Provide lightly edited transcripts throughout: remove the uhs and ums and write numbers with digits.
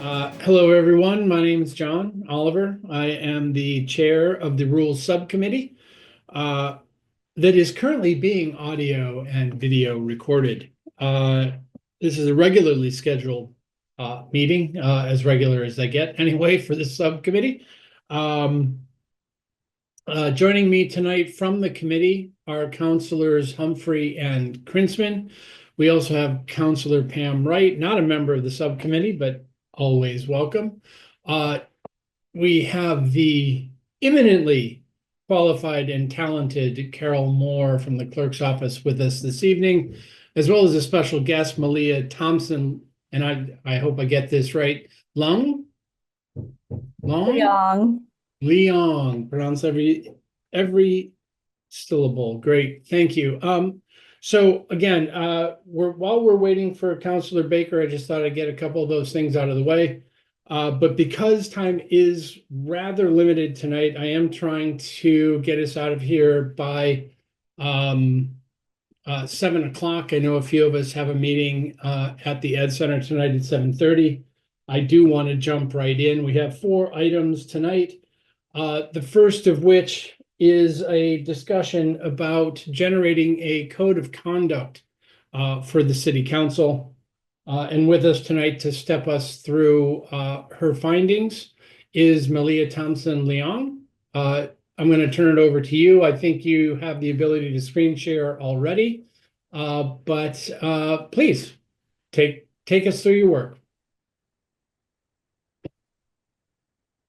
Hello, everyone. My name is John Oliver. I am the chair of the Rules Subcommittee uh, that is currently being audio and video recorded. This is a regularly scheduled meeting, as regular as they get anyway, for this subcommittee. Um, Joining me tonight from the committee are Councilors Humphrey and Krinsman. We also have Councilor Pam Wright, not a member of the subcommittee, but always welcome. Uh, we have the eminently qualified and talented Carol Moore from the clerk's office with us this evening, as well as a special guest, Malia Thompson, and I hope I get this right, Lung? Young. Leong, pronounce every syllable. Great, thank you. So again, while we're waiting for Councilor Baker, I just thought I'd get a couple of those things out of the way. But because time is rather limited tonight, I am trying to get us out of here by 7 o'clock. I know a few of us have a meeting at the Ed Center tonight at 7:30. I do want to jump right in. We have 4 items tonight. The first of which is a discussion about generating a code of conduct for the city council. And with us tonight to step us through her findings is Malia Thompson Leong. I'm going to turn it over to you. I think you have the ability to screen share already, but please take us through your work.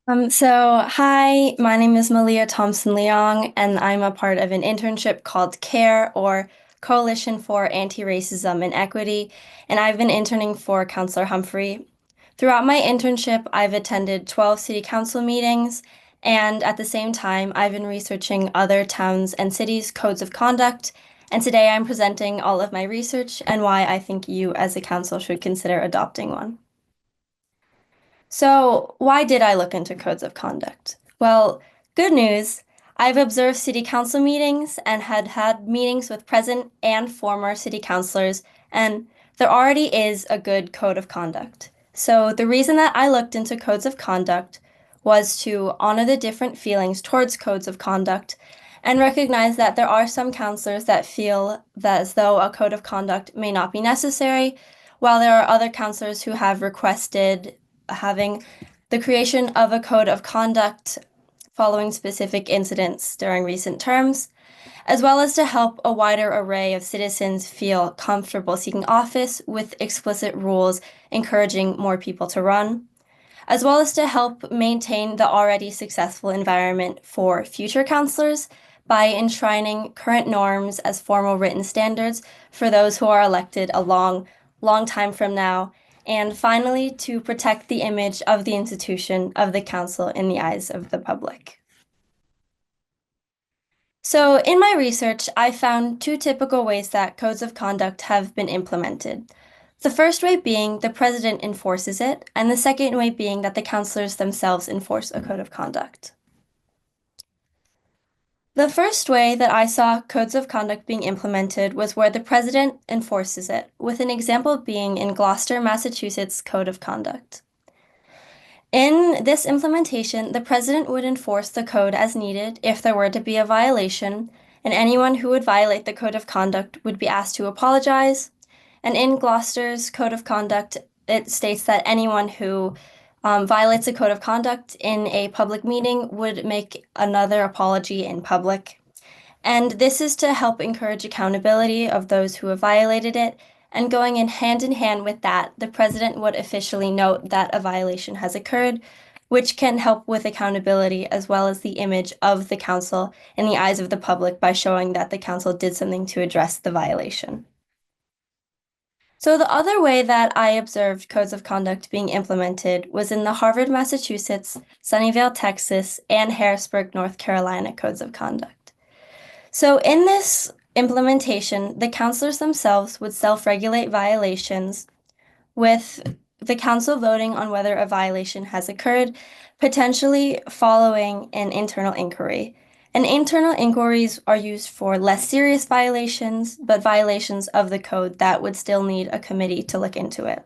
Hi, my name is Malia Thompson Leong, and I'm a part of an internship called CARE, or Coalition for Anti-Racism and Equity, and I've been interning for Councillor Humphrey. Throughout my internship, I've attended 12 city council meetings, and at the same time, I've been researching other towns and cities' codes of conduct, and today I'm presenting all of my research and why I think you as a council should consider adopting one. So, why did I look into codes of conduct? Well, good news. I've observed city council meetings and had meetings with present and former city councilors, and there already is a good code of conduct. So, the reason that I looked into codes of conduct was to honor the different feelings towards codes of conduct and recognize that there are some councilors that feel that as though a code of conduct may not be necessary, while there are other councilors who have requested having the creation of a code of conduct following specific incidents during recent terms, as well as to help a wider array of citizens feel comfortable seeking office with explicit rules encouraging more people to run, as well as to help maintain the already successful environment for future councillors by enshrining current norms as formal written standards for those who are elected a long time from now, and finally, to protect the image of the institution of the council in the eyes of the public. So in my research, I found 2 typical ways that codes of conduct have been implemented. The first way being the president enforces it, and the second way being that the councilors themselves enforce a code of conduct. The first way that I saw codes of conduct being implemented was where the president enforces it, with an example being in Gloucester, Massachusetts' Code of Conduct. In this implementation, the president would enforce the code as needed if there were to be a violation, and anyone who would violate the code of conduct would be asked to apologize. And in Gloucester's Code of Conduct, it states that anyone who violates a code of conduct in a public meeting would make another apology in public. And this is to help encourage accountability of those who have violated it. And going in hand with that, the president would officially note that a violation has occurred, which can help with accountability as well as the image of the council in the eyes of the public by showing that the council did something to address the violation. So the other way that I observed codes of conduct being implemented was in the Harvard, Massachusetts, Sunnyvale, Texas, and Harrisburg, North Carolina codes of conduct. So in this implementation, the councilors themselves would self-regulate violations, with the council voting on whether a violation has occurred, potentially following an internal inquiry. And internal inquiries are used for less serious violations, but violations of the code that would still need a committee to look into it.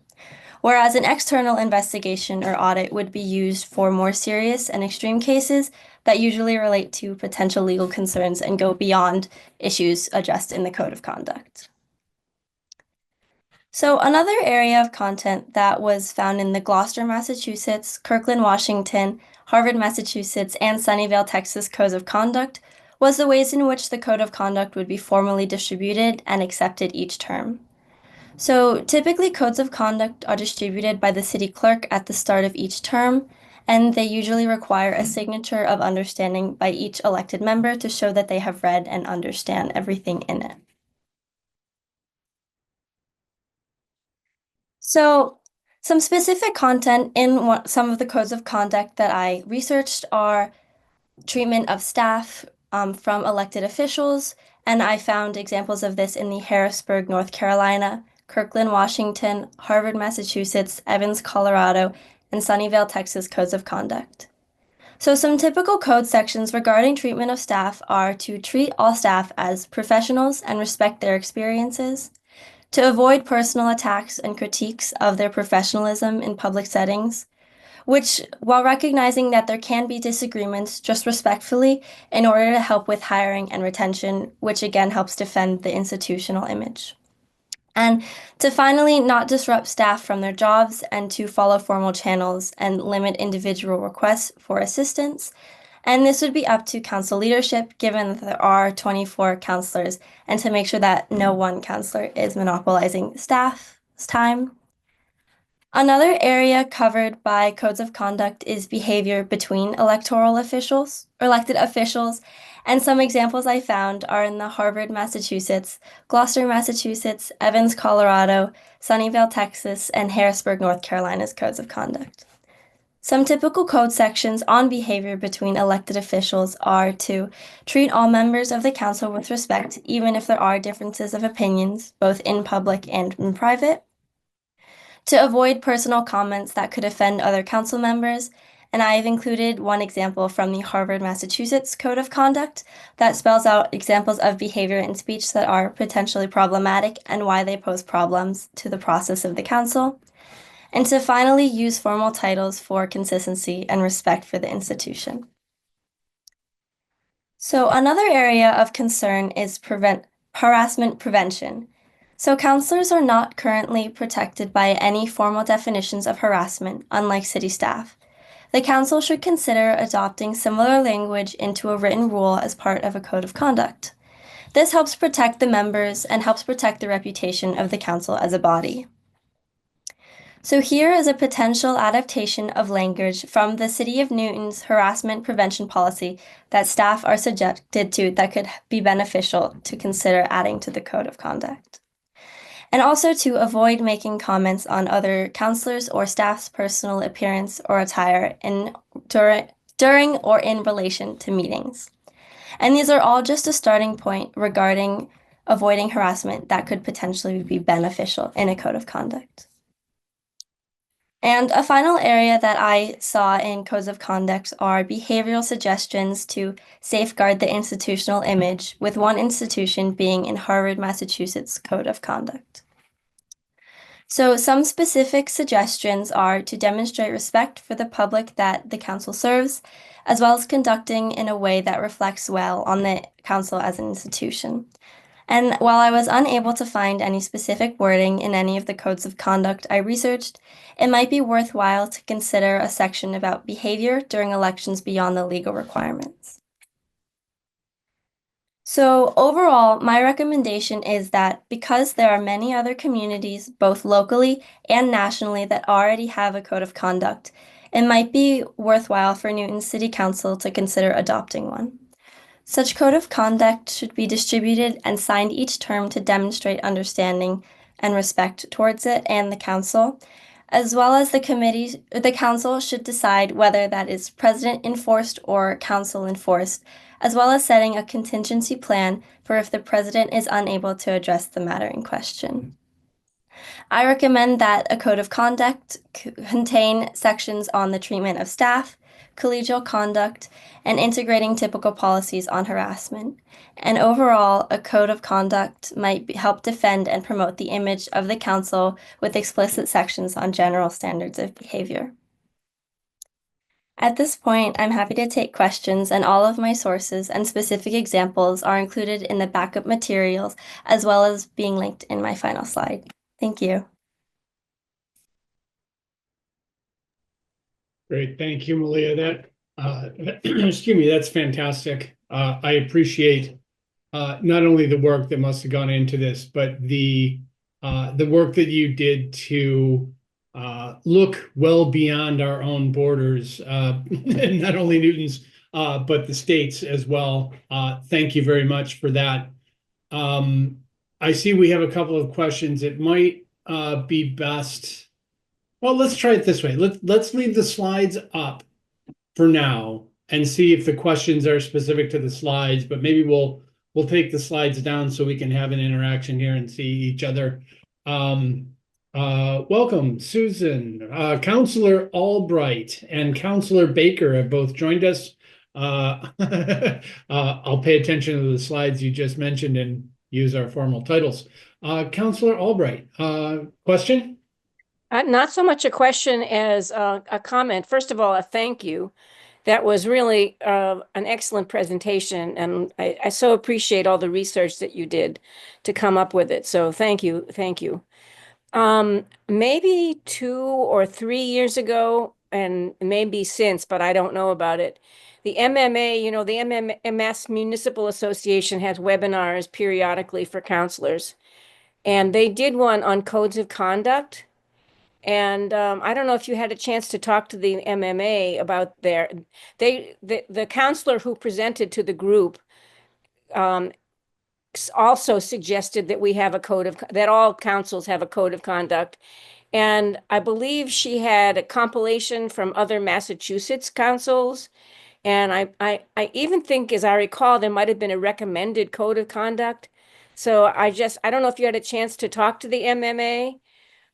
whereas an external investigation or audit would be used for more serious and extreme cases that usually relate to potential legal concerns and go beyond issues addressed in the Code of Conduct. So another area of content that was found in the Gloucester, Massachusetts, Kirkland, Washington, Harvard, Massachusetts, and Sunnyvale, Texas Codes of Conduct was the ways in which the Code of Conduct would be formally distributed and accepted each term. So typically codes of conduct are distributed by the city clerk at the start of each term, and they usually require a signature of understanding by each elected member to show that they have read and understand everything in it. So some specific content in some of the codes of conduct that I researched are treatment of staff from elected officials, and I found examples of this in the Harrisburg, North Carolina, Kirkland, Washington, Harvard, Massachusetts, Evans, Colorado, and Sunnyvale, Texas codes of conduct. So some typical code sections regarding treatment of staff are to treat all staff as professionals and respect their experiences, to avoid personal attacks and critiques of their professionalism in public settings, which, while recognizing that there can be disagreements, just respectfully in order to help with hiring and retention, which again helps defend the institutional image. And to finally not disrupt staff from their jobs and to follow formal channels and limit individual requests for assistance. And this would be up to council leadership, given that there are 24 counselors, and to make sure that no one counselor is monopolizing staff's time. Another area covered by codes of conduct is behavior between electoral officials, or elected officials, and some examples I found are in the Harvard, Massachusetts, Gloucester, Massachusetts, Evans, Colorado, Sunnyvale, Texas, and Harrisburg, North Carolina's codes of conduct. Some typical code sections on behavior between elected officials are to treat all members of the council with respect, even if there are differences of opinions, both in public and in private, to avoid personal comments that could offend other council members, and I have included one example from the Harvard, Massachusetts Code of Conduct that spells out examples of behavior and speech that are potentially problematic and why they pose problems to the process of the council, and to finally use formal titles for consistency and respect for the institution. So another area of concern is harassment prevention. So counselors are not currently protected by any formal definitions of harassment, unlike city staff. The council should consider adopting similar language into a written rule as part of a code of conduct. This helps protect the members and helps protect the reputation of the council as a body. So here is a potential adaptation of language from the City of Newton's harassment prevention policy that staff are subjected to that could be beneficial to consider adding to the code of conduct. And also to avoid making comments on other counselors or staff's personal appearance or attire during or in relation to meetings. And these are all just a starting point regarding avoiding harassment that could potentially be beneficial in a code of conduct. And a final area that I saw in codes of conduct are behavioral suggestions to safeguard the institutional image, with one institution being in Harvard, Massachusetts Code of Conduct. So some specific suggestions are to demonstrate respect for the public that the council serves, as well as conducting in a way that reflects well on the council as an institution. And while I was unable to find any specific wording in any of the codes of conduct I researched, it might be worthwhile to consider a section about behavior during elections beyond the legal requirements. So overall, my recommendation is that because there are many other communities, both locally and nationally, that already have a code of conduct, it might be worthwhile for Newton City Council to consider adopting one. Such code of conduct should be distributed and signed each term to demonstrate understanding and respect towards it and the council, as well as the council should decide whether that is president enforced or council enforced, as well as setting a contingency plan for if the president is unable to address the matter in question. I recommend that a code of conduct contain sections on the treatment of staff, collegial conduct, and integrating typical policies on harassment. And overall, a code of conduct might help defend and promote the image of the council with explicit sections on general standards of behavior. At this point, I'm happy to take questions, and all of my sources and specific examples are included in the backup materials as well as being linked in my final slide. Thank you. Great, thank you, Malia. That, excuse me, that's fantastic. I appreciate not only the work that must have gone into this, but the work that you did to look well beyond our own borders, and not only Newton's, but the states as well. Thank you very much for that. I see we have a couple of questions. It might be best. Well, let's try it this way. Let's leave the slides up for now and see if the questions are specific to the slides, but maybe we'll take the slides down so we can have an interaction here and see each other. Welcome, Susan. Councillor Albright and Councillor Baker have both joined us. I'll pay attention to the slides you just mentioned and use our formal titles. Councillor Albright, question? Not so much a question as a comment. First of all, a thank you. That was really an excellent presentation, and I so appreciate all the research that you did to come up with it. So thank you, thank you. Maybe 2 or 3 years ago, and maybe since, but I don't know about it, the MMA, you know, the MMS Municipal Association has webinars periodically for counselors, and they did one on codes of conduct. And I don't know if you had a chance to talk to the MMA about the counselor who presented to the group also suggested that we have a code of, that all councils have a code of conduct. And I believe she had a compilation from other Massachusetts councils. And I even think, as I recall, there might have been a recommended code of conduct. So I don't know if you had a chance to talk to the MMA.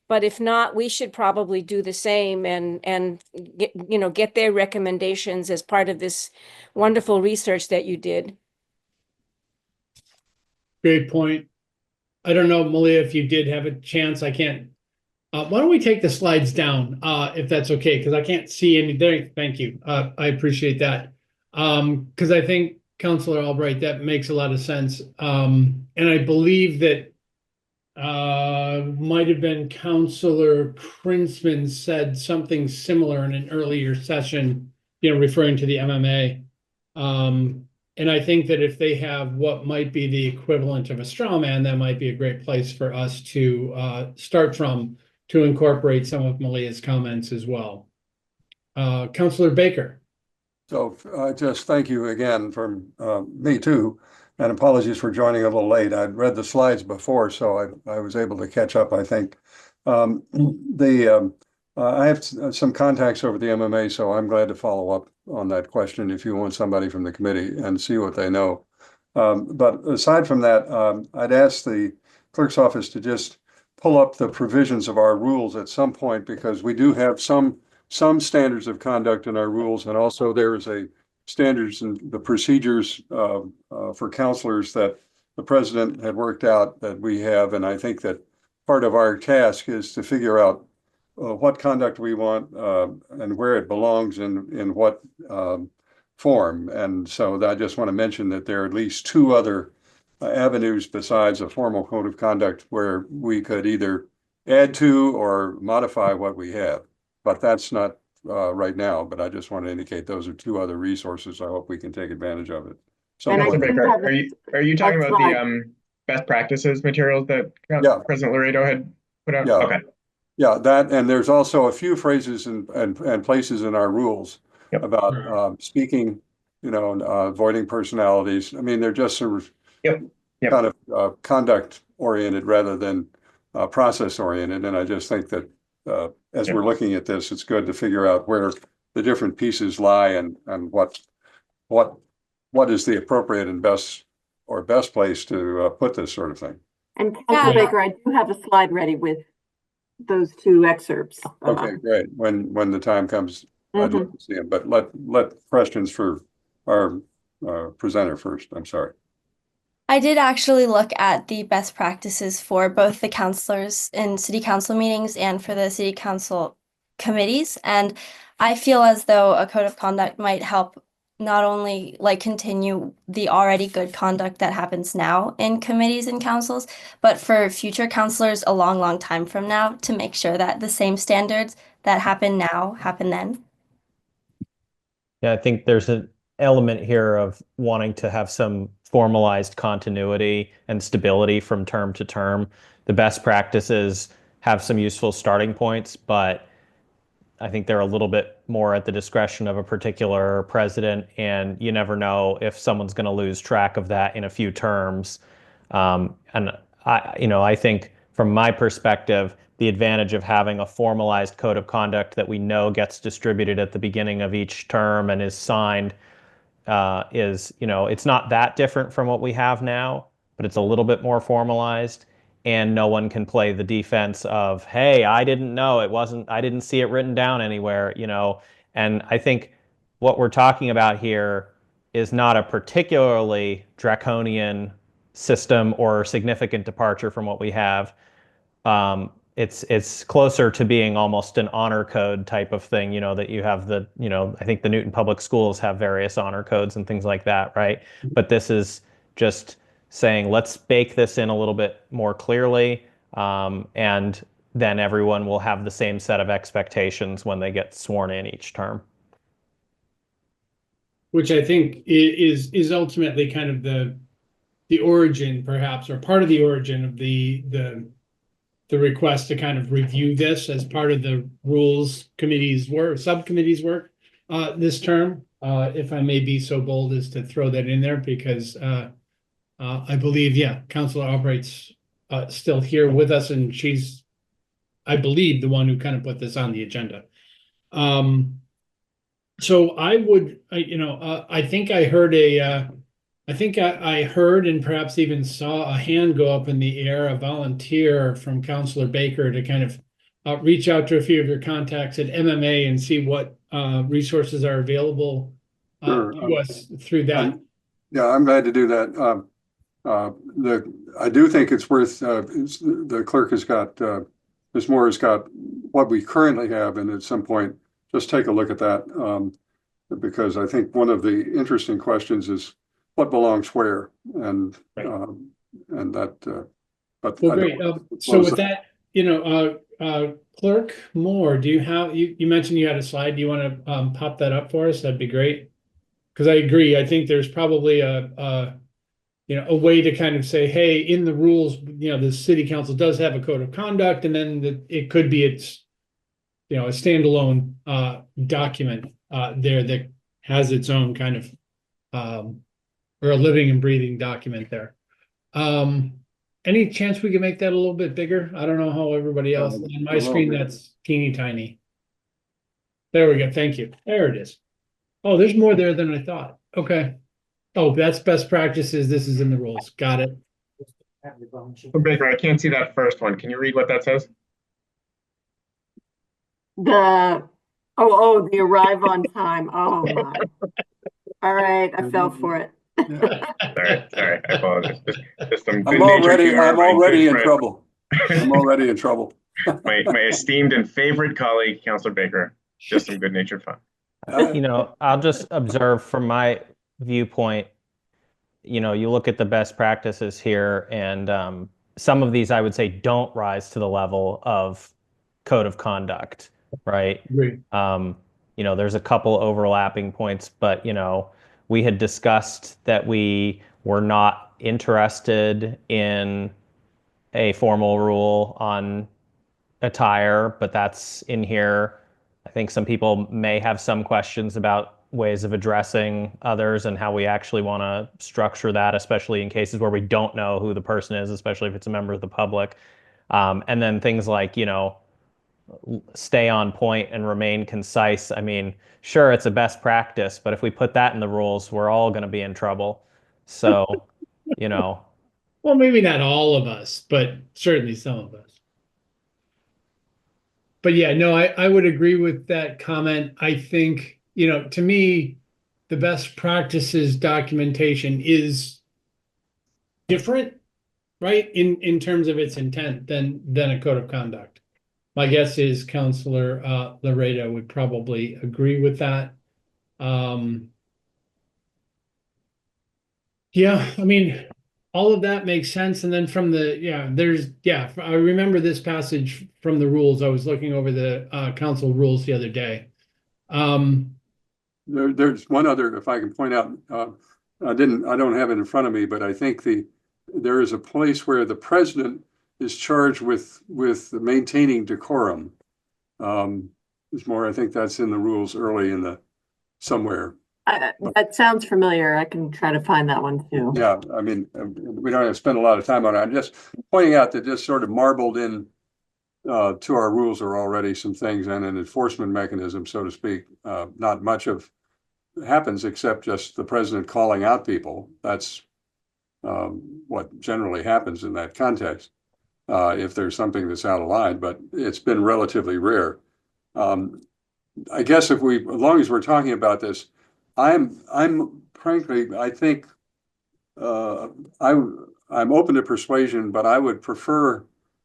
But if not, we should probably do the same and get their recommendations as part of this wonderful research that you did. Great point. I don't know, Malia, if you did have a chance. I can't. Why don't we take the slides down, if that's okay? Because I can't see any there. Thank you. I appreciate that. Because I think, Councillor Albright, that makes a lot of sense. And I believe that might have been Councillor Princeman said something similar in an earlier session, referring to the MMA. And I think that if they have what might be the equivalent of a straw man, that might be a great place for us to start from to incorporate some of Malia's comments as well. Councillor Baker. So just thank you again from me too. And apologies for joining a little late. I'd read the slides before, so I was able to catch up, I think. I have some contacts over the MMA, so I'm glad to follow up on that question if you want somebody from the committee and see what they know. But aside from that, I'd ask the clerk's office to just pull up the provisions of our rules at some point, because we do have some standards of conduct in our rules, and also there is a standards and the procedures for counselors that the president had worked out that we have. And I think that part of our task is to figure out what conduct we want and where it belongs in what form. And so I just want to mention that there are at least 2 other avenues besides a formal code of conduct where we could either add to or modify what we have. But that's not right now, but I just want to indicate those are 2 other resources. I hope we can take advantage of it. So, Baker, are you talking about the best practices materials that President Laredo had put out? Yeah. Okay. Yeah, that, and there's also a few phrases and places in our rules about speaking, avoiding personalities. I mean, they're just sort of kind of conduct oriented rather than process oriented. And I just think that as we're looking at this, it's good to figure out where the different pieces lie and what is the appropriate and best place to put this sort of thing. And Councilor Baker, I do have a slide ready with those 2 excerpts. Okay, great. When the time comes. I'd like to see them, but let questions for our presenter first. I'm sorry. I did actually look at the best practices for both the counselors in city council meetings and for the city council committees, and I feel as though a code of conduct might help not only like continue the already good conduct that happens now in committees and councils, but for future counselors a long, long time from now to make sure that the same standards that happen now happen then. Yeah, I think there's an element here of wanting to have some formalized continuity and stability from term to term. The best practices have some useful starting points, but I think they're a little bit more at the discretion of a particular president, and you never know if someone's going to lose track of that in a few terms. And I think from my perspective, the advantage of having a formalized code of conduct that we know gets distributed at the beginning of each term and is signed is, it's not that different from what we have now, but it's a little bit more formalized. And no one can play the defense of, hey, I didn't know, I didn't see it written down anywhere, And I think what we're talking about here is not a particularly draconian system or significant departure from what we have. It's closer to being almost an honor code type of thing, that you have I think the Newton Public Schools have various honor codes and things like that, right? But this is just saying, let's bake this in a little bit more clearly, and then everyone will have the same set of expectations when they get sworn in each term. Which I think is ultimately kind of the origin, perhaps, or part of the origin of the request to kind of review this as part of the rules committee's work, subcommittee's work this term. If I may be so bold as to throw that in there, because I believe, Councilor Albright's still here with us, and she's, I believe, the one who kind of put this on the agenda. So I would, I think I heard I heard and perhaps even saw a hand go up in the air, a volunteer from Councilor Baker to kind of reach out to a few of your contacts at MMA and see what resources are available to us through that. Yeah, I'm glad to do that. I do think it's worth, the clerk has got, Ms. Moore has got what we currently have, and at some point, just take a look at that. Because I think one of the interesting questions is what belongs where, and that, but. Well, great. So with that, Clerk Moore, do you have, you mentioned you had a slide. Do you want to pop that up for us? That'd be great. Because I agree. I think there's probably a way to kind of say, hey, in the rules, the city council does have a code of conduct, and then it could be a standalone document there that has its own kind of or a living and breathing document there. Any chance we can make that a little bit bigger? I don't know how everybody else on my screen, that's teeny tiny. There we go. Thank you. There it is. Oh, there's more there than I thought. Okay. Oh, that's best practices. This is in the rules. Got it. Baker, I can't see that first one. Can you read what that says? The arrive on time. Oh my. All right, I fell for it. Sorry, I apologize. Just some I'm already in trouble. I'm already in trouble. My esteemed and favorite colleague, Councilor Baker, just some good-natured fun. I'll just observe from my viewpoint, you look at the best practices here, and some of these I would say don't rise to the level of code of conduct, right? Great. There's a couple overlapping points, but we had discussed that we were not interested in a formal rule on attire, but that's in here. I think some people may have some questions about ways of addressing others and how we actually want to structure that, especially in cases where we don't know who the person is, especially if it's a member of the public. And then things like, stay on point and remain concise. I mean, sure, it's a best practice, but if we put that in the rules, we're all going to be in trouble. So, Well, maybe not all of us, but certainly some of us. But yeah, no, I would agree with that comment. I think, to me, the best practices documentation is different, right? In terms of its intent than a code of conduct. My guess is Counselor Laredo would probably agree with that. Yeah, I mean, all of that makes sense. And then from I remember this passage from the rules. I was looking over the council rules the other day. There's one other, if I can point out, I don't have it in front of me, but I think there is a place where the president is charged with maintaining decorum. There's more, I think that's in the rules early somewhere. That sounds familiar. I can try to find that one too. Yeah, I mean, we don't have to spend a lot of time on it. I'm just pointing out that just sort of marbled in to our rules are already some things and an enforcement mechanism, so to speak. Not much of happens except just the president calling out people. That's what generally happens in that context. If there's something that's out of line, but it's been relatively rare. I guess as long as we're talking about this, I'm frankly, I think I'm open to persuasion, but I would prefer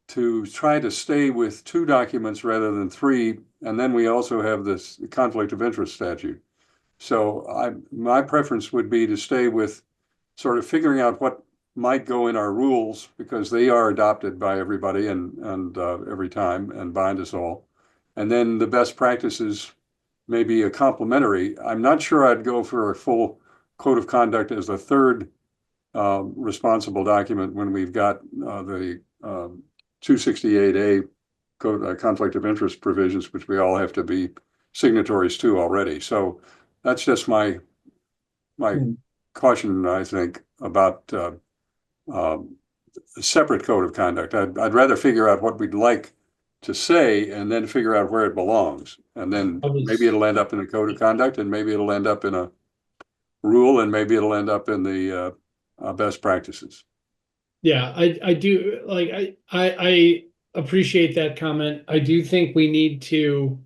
to try to stay with 2 documents rather than 3, and then we also have this conflict of interest statute. So my preference would be to stay with sort of figuring out what might go in our rules, because they are adopted by everybody and every time and bind us all. And then the best practices may be a complementary. I'm not sure I'd go for a full code of conduct as a third responsible document when we've got the 268A code, conflict of interest provisions, which we all have to be signatories to already. So that's just my caution, I think, about a separate code of conduct. I'd rather figure out what we'd like to say and then figure out where it belongs. And then maybe it'll end up in a code of conduct, and maybe it'll end up in a rule, and maybe it'll end up in the best practices. Yeah, I do I appreciate that comment. I do think we need to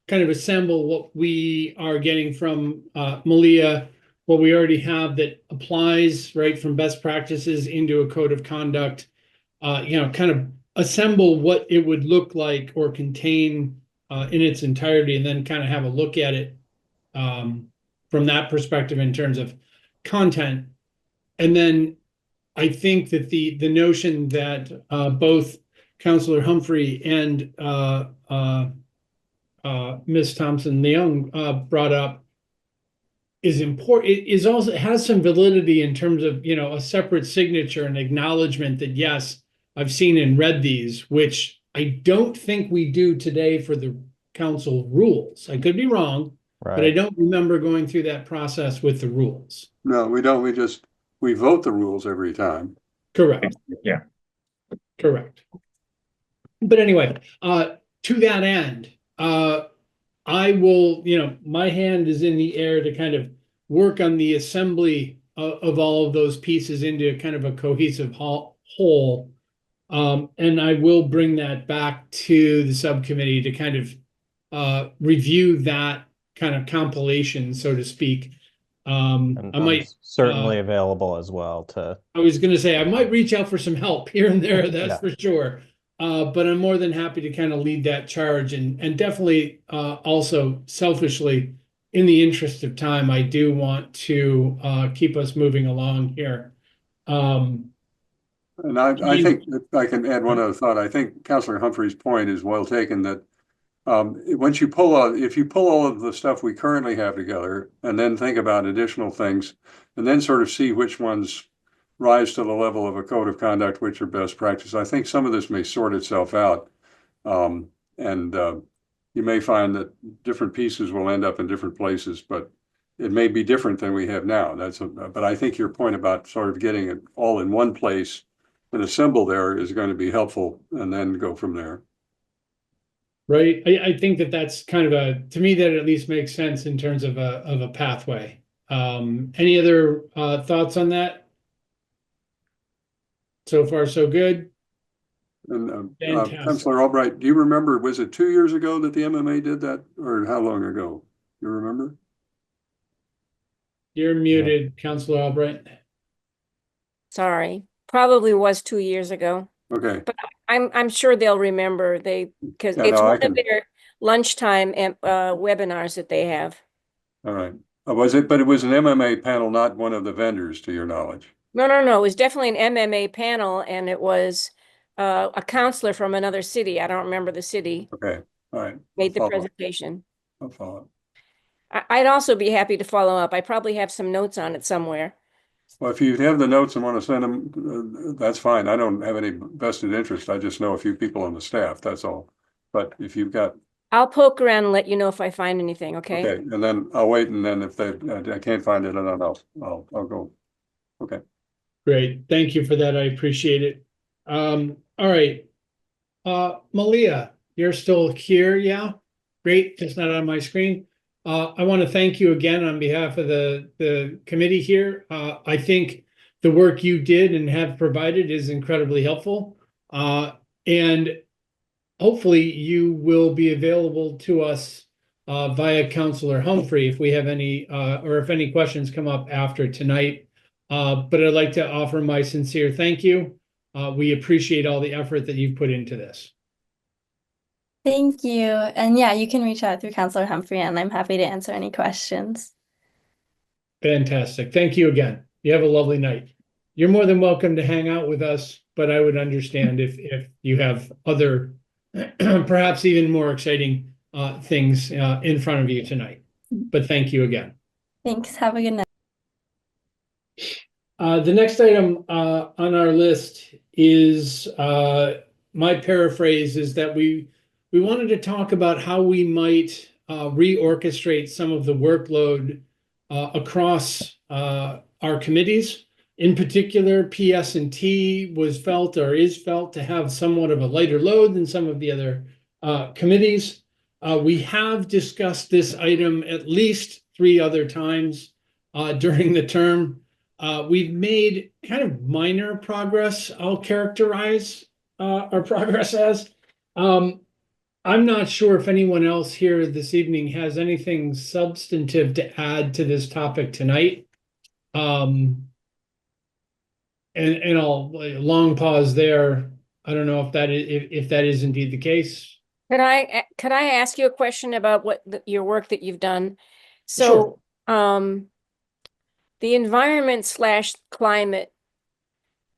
kind of assemble what we are getting from Malia, what we already have that applies right from best practices into a code of conduct, kind of assemble what it would look like or contain in its entirety, and then kind of have a look at it from that perspective in terms of content. And then I think that the notion that both Councillor Humphrey and Ms. Thompson-Leung brought up is important. It is also, it has some validity in terms of a separate signature and acknowledgement that yes, I've seen and read these, which I don't think we do today for the council rules. I could be wrong, Right. but I don't remember going through that process with the rules. No, we don't. We vote the rules every time. Correct. Yeah. Correct. But anyway, to that end, I will, my hand is in the air to kind of work on the assembly of all of those pieces into kind of a cohesive whole. And I will bring that back to the subcommittee to kind of review that kind of compilation, so to speak. And I might I'm certainly available as well to. I was going to say I might reach out for some help here and there, that's Yeah. for sure. But I'm more than happy to kind of lead that charge, and definitely also selfishly, in the interest of time, I do want to keep us moving along here. And I think if I can add one other thought. I think Councillor Humphrey's point is well taken, that if you pull all of the stuff we currently have together and then think about additional things and then sort of see which ones rise to the level of a code of conduct, which are best practice, I think some of this may sort itself out. And you may find that different pieces will end up in different places, but it may be different than we have now. But I think your point about sort of getting it all in one place and assemble there is going to be helpful, and then go from there. Right. I think that's kind of to me, that at least makes sense in terms of a pathway. Any other thoughts on that? So far, so good. And Fantastic. Councilor Albright, do you remember, was it 2 years ago that the MMA did that, or how long ago? You remember? You're muted, Councilor Albright. Sorry, probably was 2 years ago. Okay. But I'm sure they'll remember because Yeah, it's no, I one of can. their lunchtime webinars that they have. All right. Was it, but it was an MMA panel, not one of the vendors, to your knowledge? No, it was definitely an MMA panel, and it was a counselor from another city. I don't remember the city. Okay. All right. Made the presentation. I'll follow up. I'd also be happy to follow up. I probably have some notes on it somewhere. Well, if you have the notes and want to send them, that's fine. I don't have any vested interest. I just know a few people on the staff, that's all. But if you've got, I'll poke around and let you know if I find anything, okay? okay, and then I'll wait, and then if I can't find it, then I'll go. Okay. Great. Thank you for that. I appreciate it. All right. Malia, you're still here, yeah? Great, just not on my screen. I want to thank you again on behalf of the committee here. I think the work you did and have provided is incredibly helpful. And hopefully you will be available to us via Councilor Humphrey if we have any or if any questions come up after tonight. But I'd like to offer my sincere thank you. We appreciate all the effort that you've put into this. Thank you. And yeah, you can reach out through Councilor Humphrey, and I'm happy to answer any questions. Fantastic. Thank you again. You have a lovely night. You're more than welcome to hang out with us, but I would understand if you have other, perhaps even more exciting things in front of you tonight. But thank you again. Thanks. Have a good night. The next item on our list is my paraphrase is that we wanted to talk about how we might reorchestrate some of the workload across our committees. In particular, PS&T was felt or is felt to have somewhat of a lighter load than some of the other committees. We have discussed this item at least 3 other times during the term. We've made kind of minor progress. I'll characterize our progress as. I'm not sure if anyone else here this evening has anything substantive to add to this topic tonight. And I'll long pause there. I don't know if that is indeed the case. Could I ask you a question about your work that you've done? So, sure. The environment / climate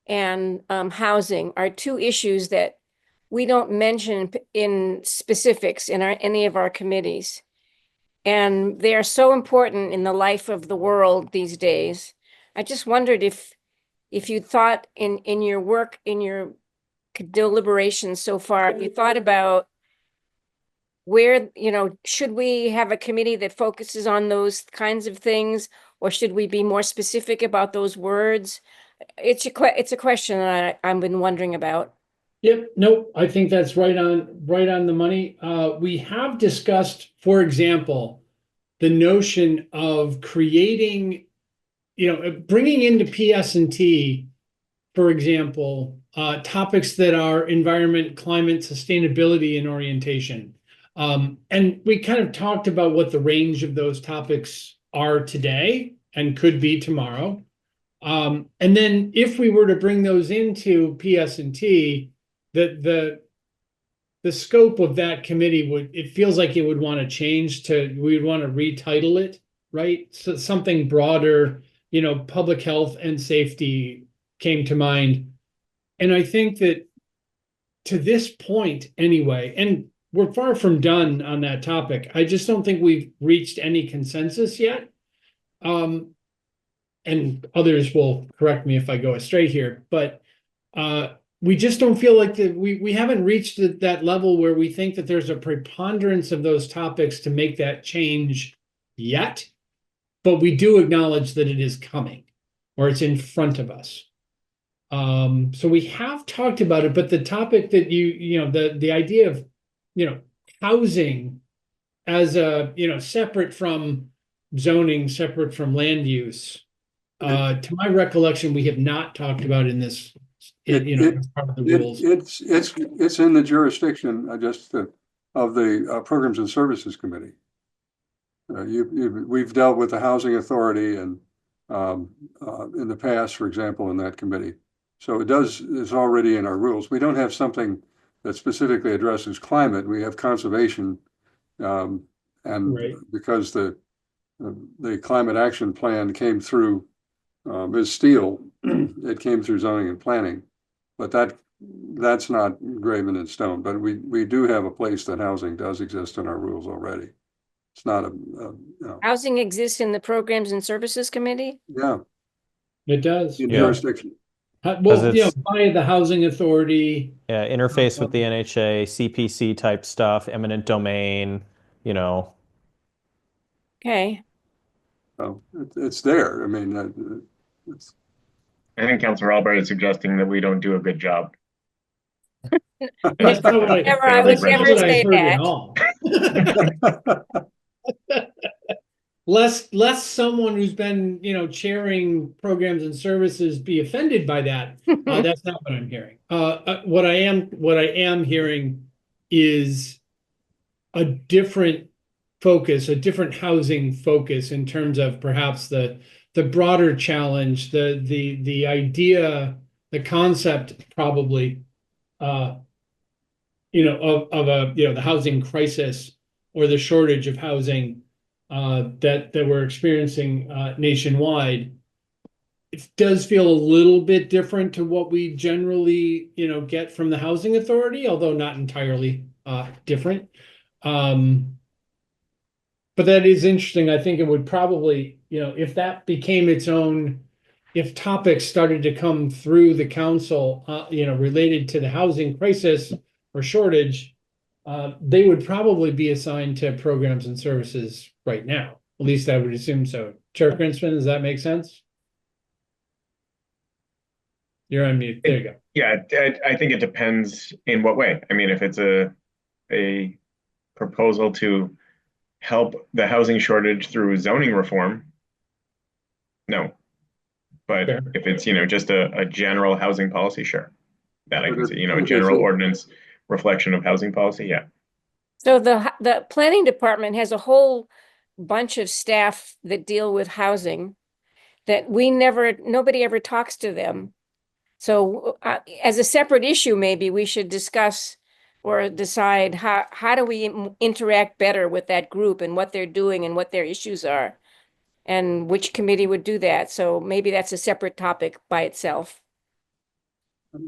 and housing are 2 issues that we don't mention in specifics in any of our committees. And they are so important in the life of the world these days. I just wondered if you thought in your work, in your deliberations so far, you thought about where, should we have a committee that focuses on those kinds of things, or should we be more specific about those words? It's a question that I've been wondering about. Yep, nope, I think that's right on the money. We have discussed, for example, the notion of creating, bringing into PS&T, for example, topics that are environment, climate, sustainability, and orientation. And we kind of talked about what the range of those topics are today and could be tomorrow. And then if we were to bring those into PS&T, the scope of that committee it feels like it would want to change we would want to retitle it, right? So something broader, public health and safety came to mind. And I think that to this point anyway, and we're far from done on that topic, I just don't think we've reached any consensus yet. And others will correct me if I go astray here, but we just don't feel like we haven't reached that level where we think that there's a preponderance of those topics to make that change yet, but we do acknowledge that it is coming or it's in front of us. So we have talked about it, but the topic that the idea of, housing as a, separate from zoning, separate from land use, to my recollection, we have not talked about in this as part of the rules. It's in the jurisdiction of the Programs and Services Committee. We've dealt with the Housing Authority and in the past, for example, in that committee. So it's already in our rules. We don't have something that specifically addresses climate. We have conservation, and Right. because the climate action plan came through Ms. Steele, it came through zoning and planning, but that's not graven in stone. But we do have a place that housing does exist in our rules already. It's not Housing exists in the Programs and Services Committee? yeah, It does. in Yeah. jurisdiction. Well, by the Housing Authority. Yeah, interface with the NHA, CPC type stuff, eminent domain, Okay. So it's there. I mean, it's. I think Councilor Albright is suggesting that we don't do a good job. That's not what I, Never, I would that's not never what I say heard at that. all. Lest someone who's been, chairing programs and services be offended by that. That's not what I'm hearing. What I am hearing is a different focus, a different housing focus in terms of perhaps the broader challenge, the idea, the concept probably, of the housing crisis or the shortage of housing that we're experiencing nationwide. It does feel a little bit different to what we generally, get from the Housing Authority, although not entirely different. But that is interesting. I think it would probably, if that became its own, if topics started to come through the council, related to the housing crisis or shortage, they would probably be assigned to programs and services right now. At least I would assume so. Chair Grinsman, does that make sense? You're on mute. There you go. Yeah, I think it depends in what way. I mean, if it's a proposal to help the housing shortage through zoning reform, no. But Fair. if it's, just a general housing policy, sure. That I can see, a Okay, general so- ordinance reflection of housing policy, yeah. So the planning department has a whole bunch of staff that deal with housing that nobody ever talks to them. So as a separate issue, maybe we should discuss or decide how do we interact better with that group and what they're doing and what their issues are, and which committee would do that. So maybe that's a separate topic by itself.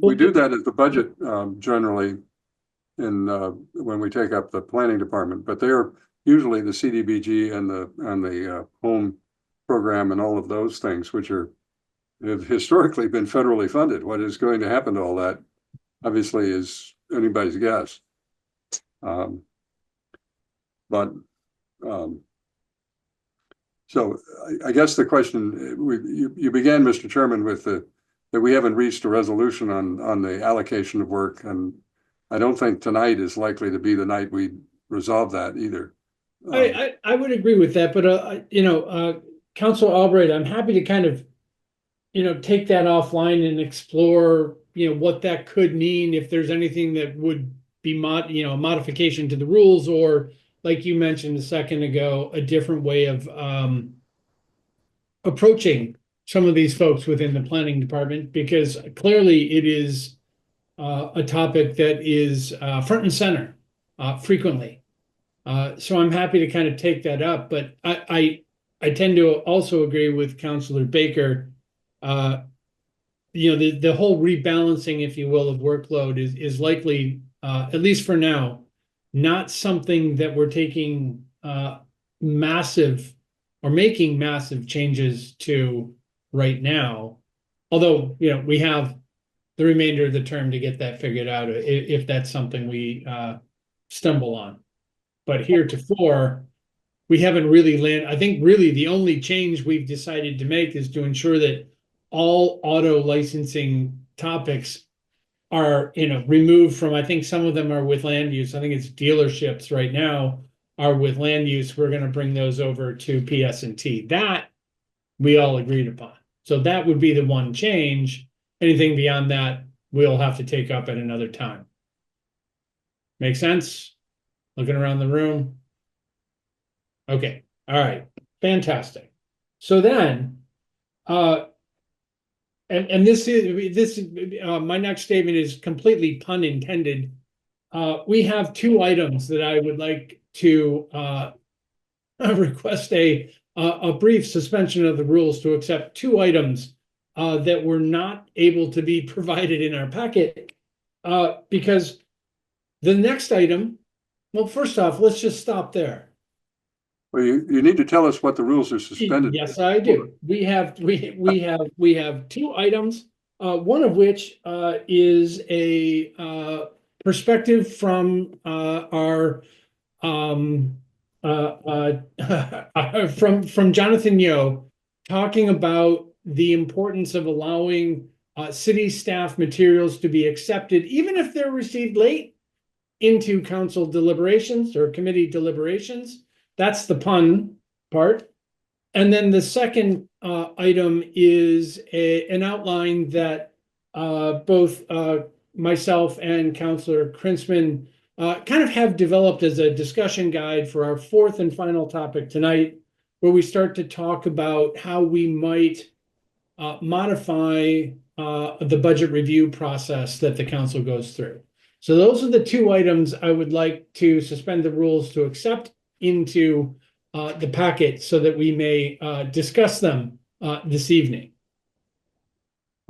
We do that at the budget generally when we take up the planning department, but they're usually the CDBG and the home program and all of those things, which have historically been federally funded. What is going to happen to all that, obviously, is anybody's guess. So I guess the question you began, Mr. Chairman, with that we haven't reached a resolution on the allocation of work, and I don't think tonight is likely to be the night we resolve that either. I would agree with that, but Councilor Albright, I'm happy to kind of take that offline and explore what that could mean, if there's anything that would be a modification to the rules, or like you mentioned a second ago, a different way of approaching some of these folks within the planning department, because clearly it is a topic that is front and center frequently. So I'm happy to kind of take that up, but I tend to also agree with Councilor Baker. The whole rebalancing, if you will, of workload is likely, at least for now, not something that we're taking massive or making massive changes to right now. Although, we have the remainder of the term to get that figured out if that's something we stumble on. But heretofore, we haven't really landed. I think really the only change we've decided to make is to ensure that all auto licensing topics are, removed from, I think some of them are with land use. I think it's dealerships right now are with land use. We're going to bring those over to PS&T. That we all agreed upon. So that would be the one change. Anything beyond that, we'll have to take up at another time. Make sense? Looking around the room. Okay, all right, fantastic. So then, and this my next statement is completely pun intended. We have two items that I would like to request a brief suspension of the rules to accept two items that were not able to be provided in our packet because the next item, well, first off, let's just stop there. Well, you need to tell us what the rules are suspended. Yes, I do. We have two items, one of which is a perspective from our from Jonathan Yo, talking about the importance of allowing city staff materials to be accepted, even if they're received late, into council deliberations or committee deliberations. That's the pun part. And then the second item is an outline that both myself and Councillor Krinsman kind of have developed as a discussion guide for our fourth and final topic tonight, where we start to talk about how we might modify the budget review process that the council goes through. So those are the two items I would like to suspend the rules to accept into the packet so that we may discuss them this evening.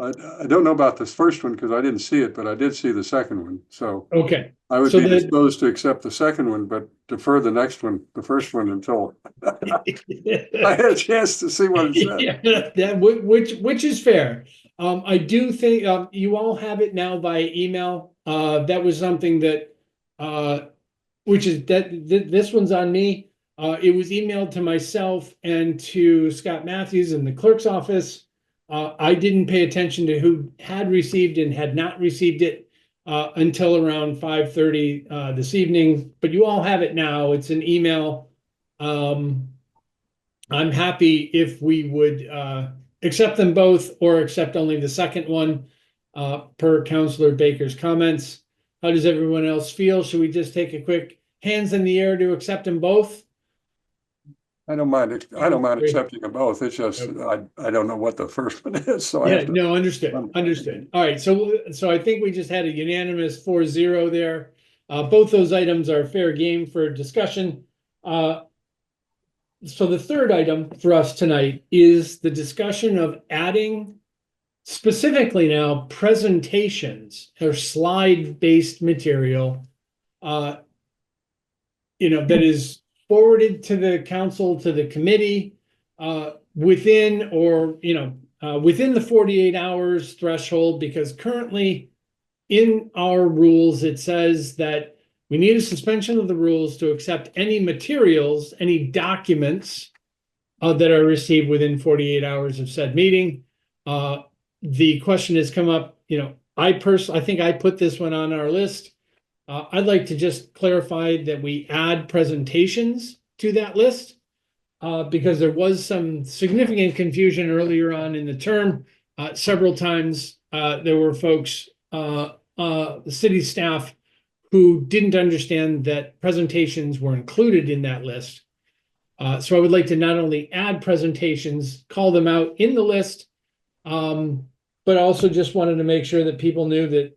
I don't know about this first one because I didn't see it, but I did see the second one. So Okay. I would So be disposed to accept the second one, but defer the next one, the first one, until I had a chance to see what it said. Yeah, which is fair. I do think you all have it now by email. That was something that which is this one's on me. It was emailed to myself and to Scott Matthews in the clerk's office. I didn't pay attention to who had received and had not received it until around 5:30 this evening, but you all have it now. It's an email. I'm happy if we would accept them both or accept only the second one per Councillor Baker's comments. How does everyone else feel? Should we just take a quick hands in the air to accept them both? I don't mind accepting them both. It's just I don't know what the first one is, so I have to. No, understood. All right, so I think we just had a unanimous 4-0 there. Both those items are fair game for discussion. So the third item for us tonight is the discussion of adding specifically now presentations or slide-based material, that is forwarded to the council, to the committee, within the 48 hours threshold, because currently in our rules, it says that we need a suspension of the rules to accept any materials, any documents that are received within 48 hours of said meeting. The question has come up, I think I put this one on our list. I'd like to just clarify that we add presentations to that list because there was some significant confusion earlier on in the term. Several times there were folks, the city staff, who didn't understand that presentations were included in that list. So I would like to not only add presentations, call them out in the list, but also just wanted to make sure that people knew that,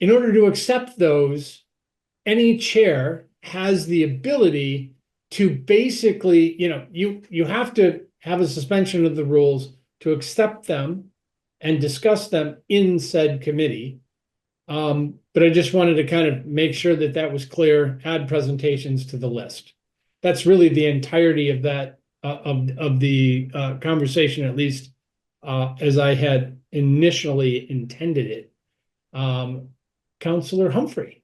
in order to accept those, any chair has the ability to basically, you have to have a suspension of the rules to accept them and discuss them in said committee. But I just wanted to kind of make sure that that was clear, add presentations to the list. That's really the entirety of that, of the conversation, at least as I had initially intended it. Councillor Humphrey.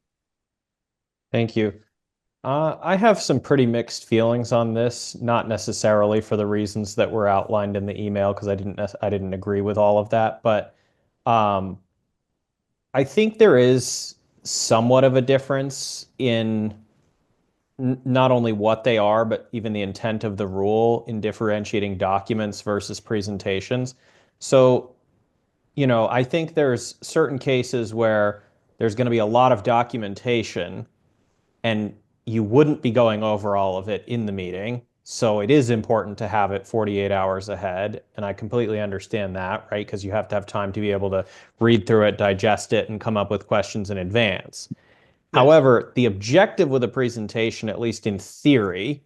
Thank you. I have some pretty mixed feelings on this, not necessarily for the reasons that were outlined in the email, because I didn't agree with all of that, but I think there is somewhat of a difference in not only what they are, but even the intent of the rule in differentiating documents versus presentations. So I think there's certain cases where there's going to be a lot of documentation and you wouldn't be going over all of it in the meeting. So it is important to have it 48 hours ahead. And I completely understand that, right? Because you have to have time to be able to read through it, digest it, and come up with questions in advance. Yes. However, the objective with a presentation, at least in theory,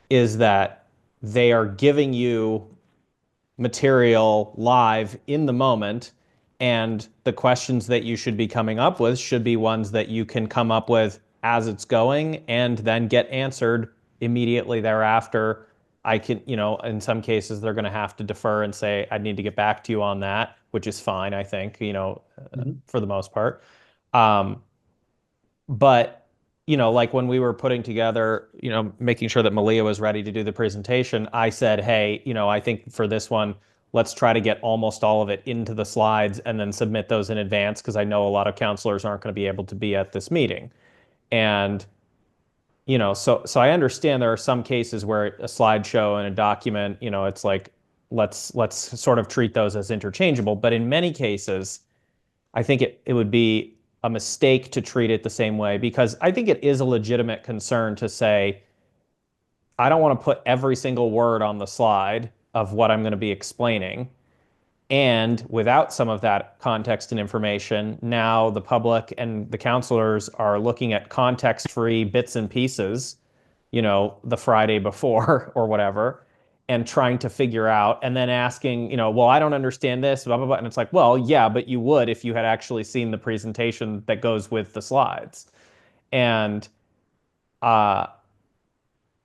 is that they are giving you material live in the moment, and the questions that you should be coming up with should be ones that you can come up with as it's going and then get answered immediately thereafter. I can, in some cases they're going to have to defer and say, I need to get back to you on that, which is fine, I think, for the most part. But like when we were putting together, making sure that Malia was ready to do the presentation, I said, hey, I think for this one, let's try to get almost all of it into the slides and then submit those in advance, because I know a lot of counselors aren't going to be able to be at this meeting. And so I understand there are some cases where a slideshow and a document, it's like let's sort of treat those as interchangeable. But in many cases, I think it would be a mistake to treat it the same way, because I think it is a legitimate concern to say, I don't want to put every single word on the slide of what I'm going to be explaining. And without some of that context and information, now the public and the counselors are looking at context-free bits and pieces, the Friday before or whatever, and trying to figure out, and then asking, well, I don't understand this, blah, blah, blah. And it's like, well, yeah, but you would if you had actually seen the presentation that goes with the slides. And uh,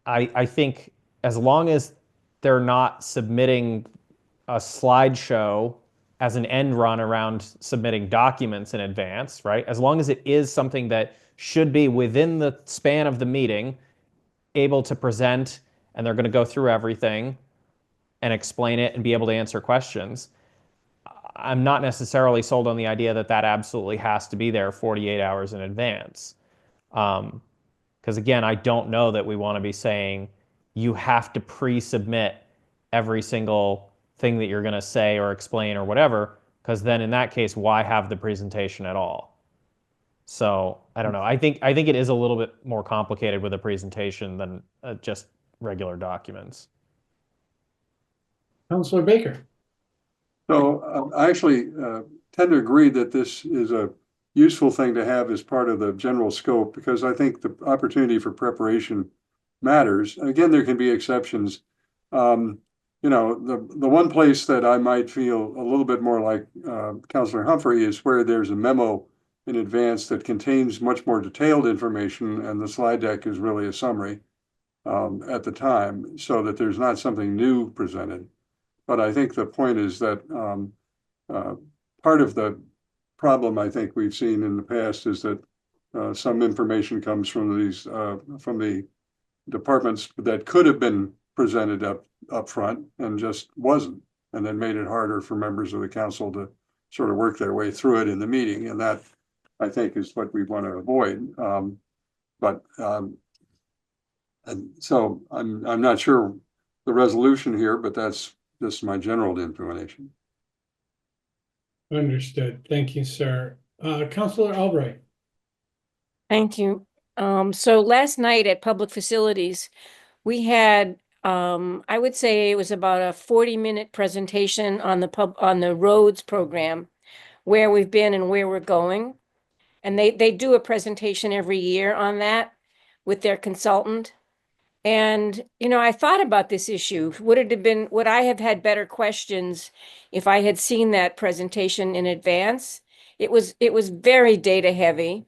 I think as long as they're not submitting a slideshow as an end run around submitting documents in advance, right? As long as it is something that should be within the span of the meeting, able to present, and they're going to go through everything and explain it and be able to answer questions. I'm not necessarily sold on the idea that that absolutely has to be there 48 hours in advance. Because again, I don't know that we want to be saying you have to pre-submit every single thing that you're going to say or explain or whatever, because then in that case, why have the presentation at all? So I don't know. I think it is a little bit more complicated with a presentation than just regular documents. Councilor Baker. So I actually tend to agree that this is a useful thing to have as part of the general scope, because I think the opportunity for preparation matters. Again, there can be exceptions. The one place that I might feel a little bit more like Councilor Humphrey is where there's a memo in advance that contains much more detailed information, and the slide deck is really a summary at the time, so that there's not something new presented. But I think the point is that part of the problem I think we've seen in the past is that some information comes from these from the departments that could have been presented up front and just wasn't, and then made it harder for members of the council to sort of work their way through it in the meeting, and that I think is what we want to avoid. And so I'm not sure the resolution here, but that's just my general inclination. Understood. Thank you, sir. Councilor Albright. Thank you. So last night at Public Facilities, we had, I would say it was about a 40-minute presentation on the roads program, where we've been and where we're going. And they do a presentation every year on that with their consultant. And, I thought about this issue. Would I have had better questions if I had seen that presentation in advance? It was very data heavy.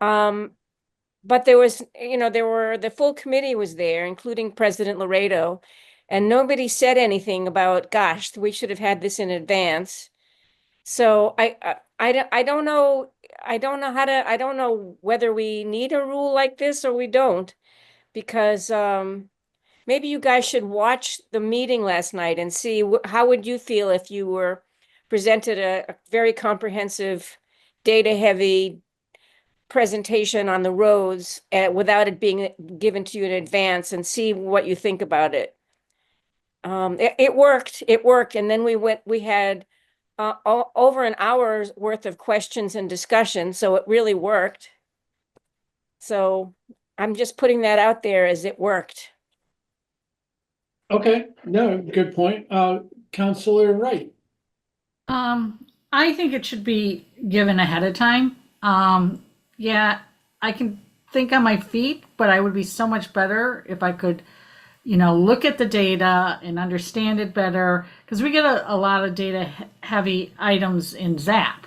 But the full committee was there, including President Laredo, and nobody said anything about, gosh, we should have had this in advance. So I don't know. I don't know whether we need a rule like this or we don't, because maybe you guys should watch the meeting last night and see how would you feel if you were presented a very comprehensive, data-heavy presentation on the roads without it being given to you in advance, and see what you think about it. It worked. And then we had over an hour's worth of questions and discussion, so it really worked. So I'm just putting that out there as it worked. Okay, no, good point. Counselor Wright. I think it should be given ahead of time. Yeah, I can think on my feet, but I would be so much better if I could, look at the data and understand it better, because we get a lot of data heavy items in ZAP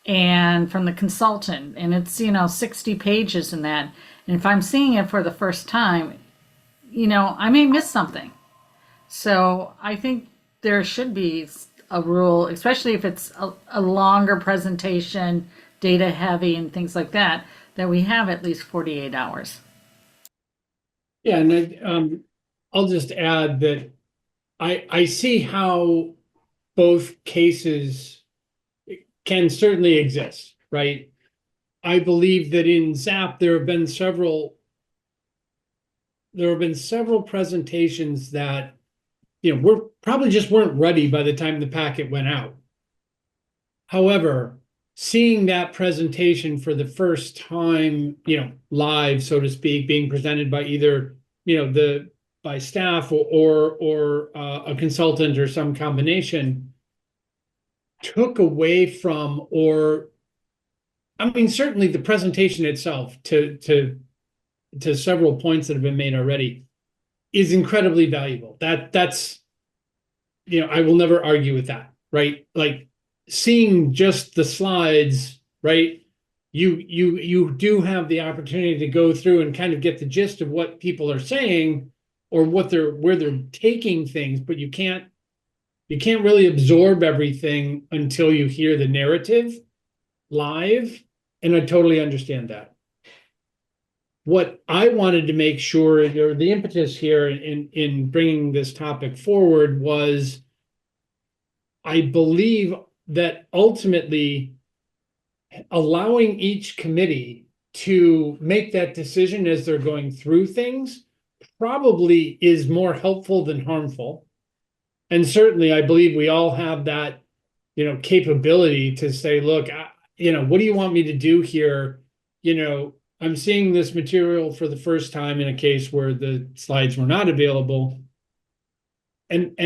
and from the consultant, and it's 60 pages in that. And if I'm seeing it for the first time, I may miss something. So I think there should be a rule, especially if it's a longer presentation, data heavy and things like that, that we have at least 48 hours. Yeah, and I'll just add that I see how both cases can certainly exist, right? I believe that in ZAP there have been several presentations that we're probably just weren't ready by the time the packet went out. However, seeing that presentation for the first time, live, so to speak, being presented by either by staff or a consultant or some combination, took away from, or I mean, certainly the presentation itself to several points that have been made already is incredibly valuable. That's I will never argue with that, right? Like seeing just the slides, right? You do have the opportunity to go through and kind of get the gist of what people are saying or where they're taking things, but you can't really absorb everything until you hear the narrative live, and I totally understand that. What I wanted to make sure, or the impetus here in bringing this topic forward, was I believe that ultimately allowing each committee to make that decision as they're going through things probably is more helpful than harmful. And certainly I believe we all have that, capability to say, look, what do you want me to do here? I'm seeing this material for the first time in a case where the slides were not available. And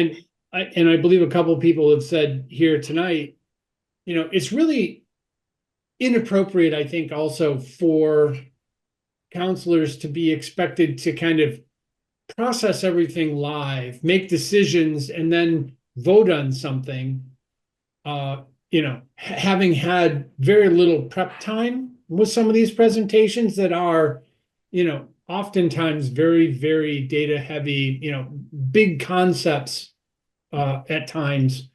I believe a couple of people have said here tonight, it's really inappropriate, I think, also for counselors to be expected to kind of process everything live, make decisions, and then vote on something, having had very little prep time with some of these presentations that are, oftentimes very, very data heavy, big concepts at times.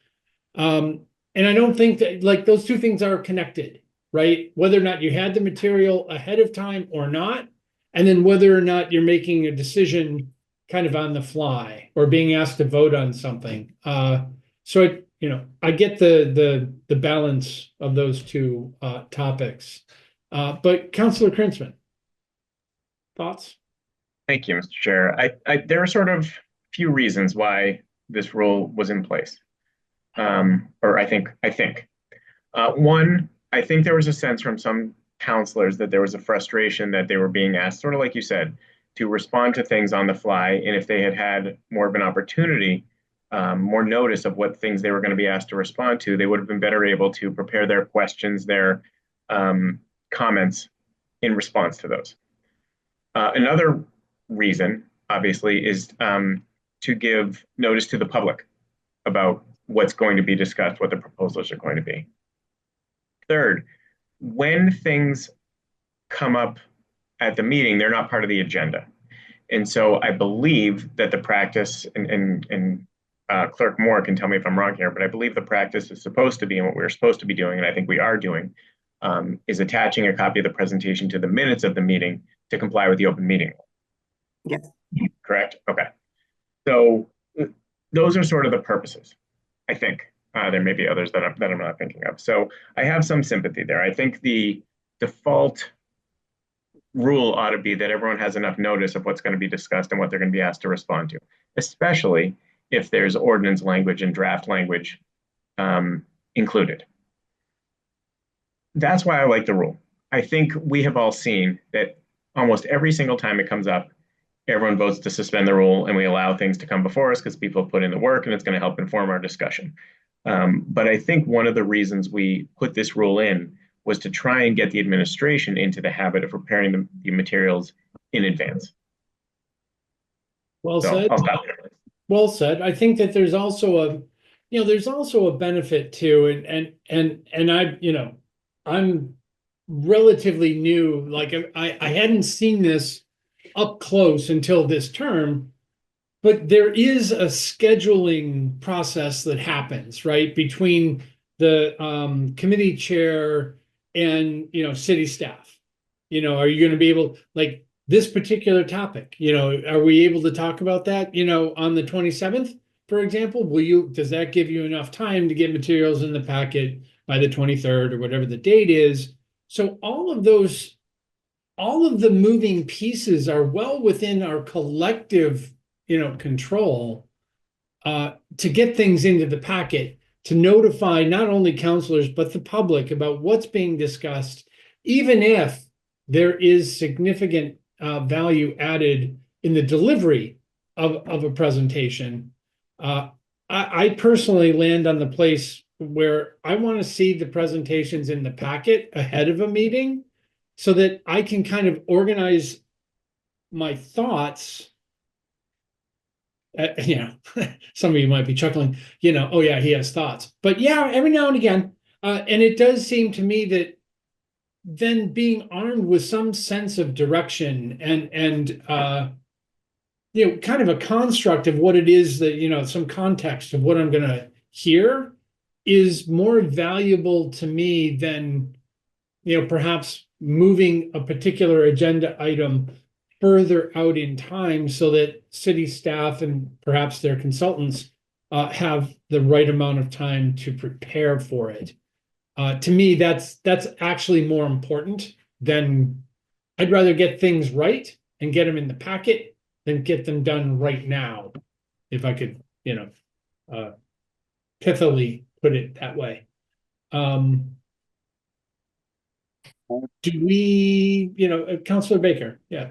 And I don't think that like those two things are connected, right? Whether or not you had the material ahead of time or not, and then whether or not you're making a decision kind of on the fly or being asked to vote on something. So I get the balance of those two topics. But Councilor Krinsman, thoughts? Thank you, Mr. Chair. There are sort of few reasons why this rule was in place. Or I think. One, I think there was a sense from some counselors that there was a frustration that they were being asked, sort of like you said, to respond to things on the fly. And if they had had more of an opportunity, more notice of what things they were going to be asked to respond to, they would have been better able to prepare their questions, their comments in response to those. Another reason, obviously, is to give notice to the public about what's going to be discussed, what the proposals are going to be. Third, when things come up at the meeting, they're not part of the agenda. And so I believe that the practice, and Clerk Moore can tell me if I'm wrong here, but I believe the practice is supposed to be, and what we're supposed to be doing, and I think we are doing, is attaching a copy of the presentation to the minutes of the meeting to comply with the open meeting law. Yes. Correct? Okay. So those are sort of the purposes, I think. There may be others that I'm not thinking of. So I have some sympathy there. I think the default rule ought to be that everyone has enough notice of what's going to be discussed and what they're going to be asked to respond to, especially if there's ordinance language and draft language included. That's why I like the rule. I think we have all seen that almost every single time it comes up, everyone votes to suspend the rule and we allow things to come before us because people put in the work and it's going to help inform our discussion. But I think one of the reasons we put this rule in was to try and get the administration into the habit of preparing the materials in advance. Well So said. I'll stop there. Well said. I think that there's also a benefit to, and I'm relatively new. Like I hadn't seen this up close until this term, but there is a scheduling process that happens, right, between the committee chair and city staff. Are you going to be able, like, this particular topic, are we able to talk about that, on the 27th, for example? Does that give you enough time to get materials in the packet by the 23rd or whatever the date is? So all of the moving pieces are well within our collective, control to get things into the packet, to notify not only counselors, but the public about what's being discussed, even if there is significant value added in the delivery of a presentation. I personally land on the place where I want to see the presentations in the packet ahead of a meeting so that I can kind of organize my thoughts. Some of you might be chuckling, oh yeah, he has thoughts. But yeah, every now and again, and it does seem to me that then being armed with some sense of direction and kind of a construct of what it is that, some context of what I'm going to hear is more valuable to me than, perhaps moving a particular agenda item further out in time so that city staff and perhaps their consultants have the right amount of time to prepare for it. To me, that's actually more important than I'd rather get things right and get them in the packet than get them done right now, if I could, pithily put it that way. Do we, Councilor Baker? Yeah.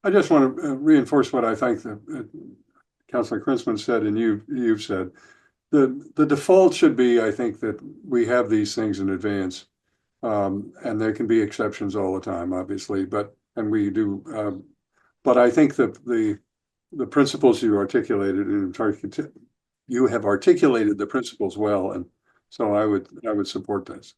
I just want to reinforce what I think that Councilor Krinsman said and you've said. The default should be, I think, that we have these things in advance, and there can be exceptions all the time, obviously, and we do. But I think that the principles you articulated, and you have articulated the principles well, and so I would support this.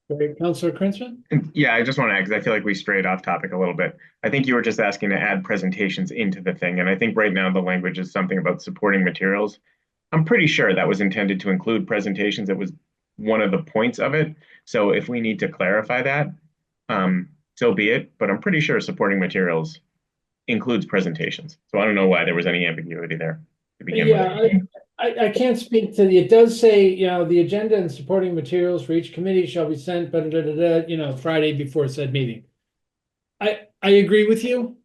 Great. Councilor Krinsman? Yeah, I just want to add, because I feel like we strayed off topic a little bit. I think you were just asking to add presentations into the thing, and I think right now the language is something about supporting materials. I'm pretty sure that was intended to include presentations. It was one of the points of it. So if we need to clarify that, so be it. But I'm pretty sure supporting materials includes presentations. So I don't know why there was any ambiguity there to begin with. I can't speak to it does say, the agenda and supporting materials for each committee shall be sent, Friday before said meeting. I agree with you.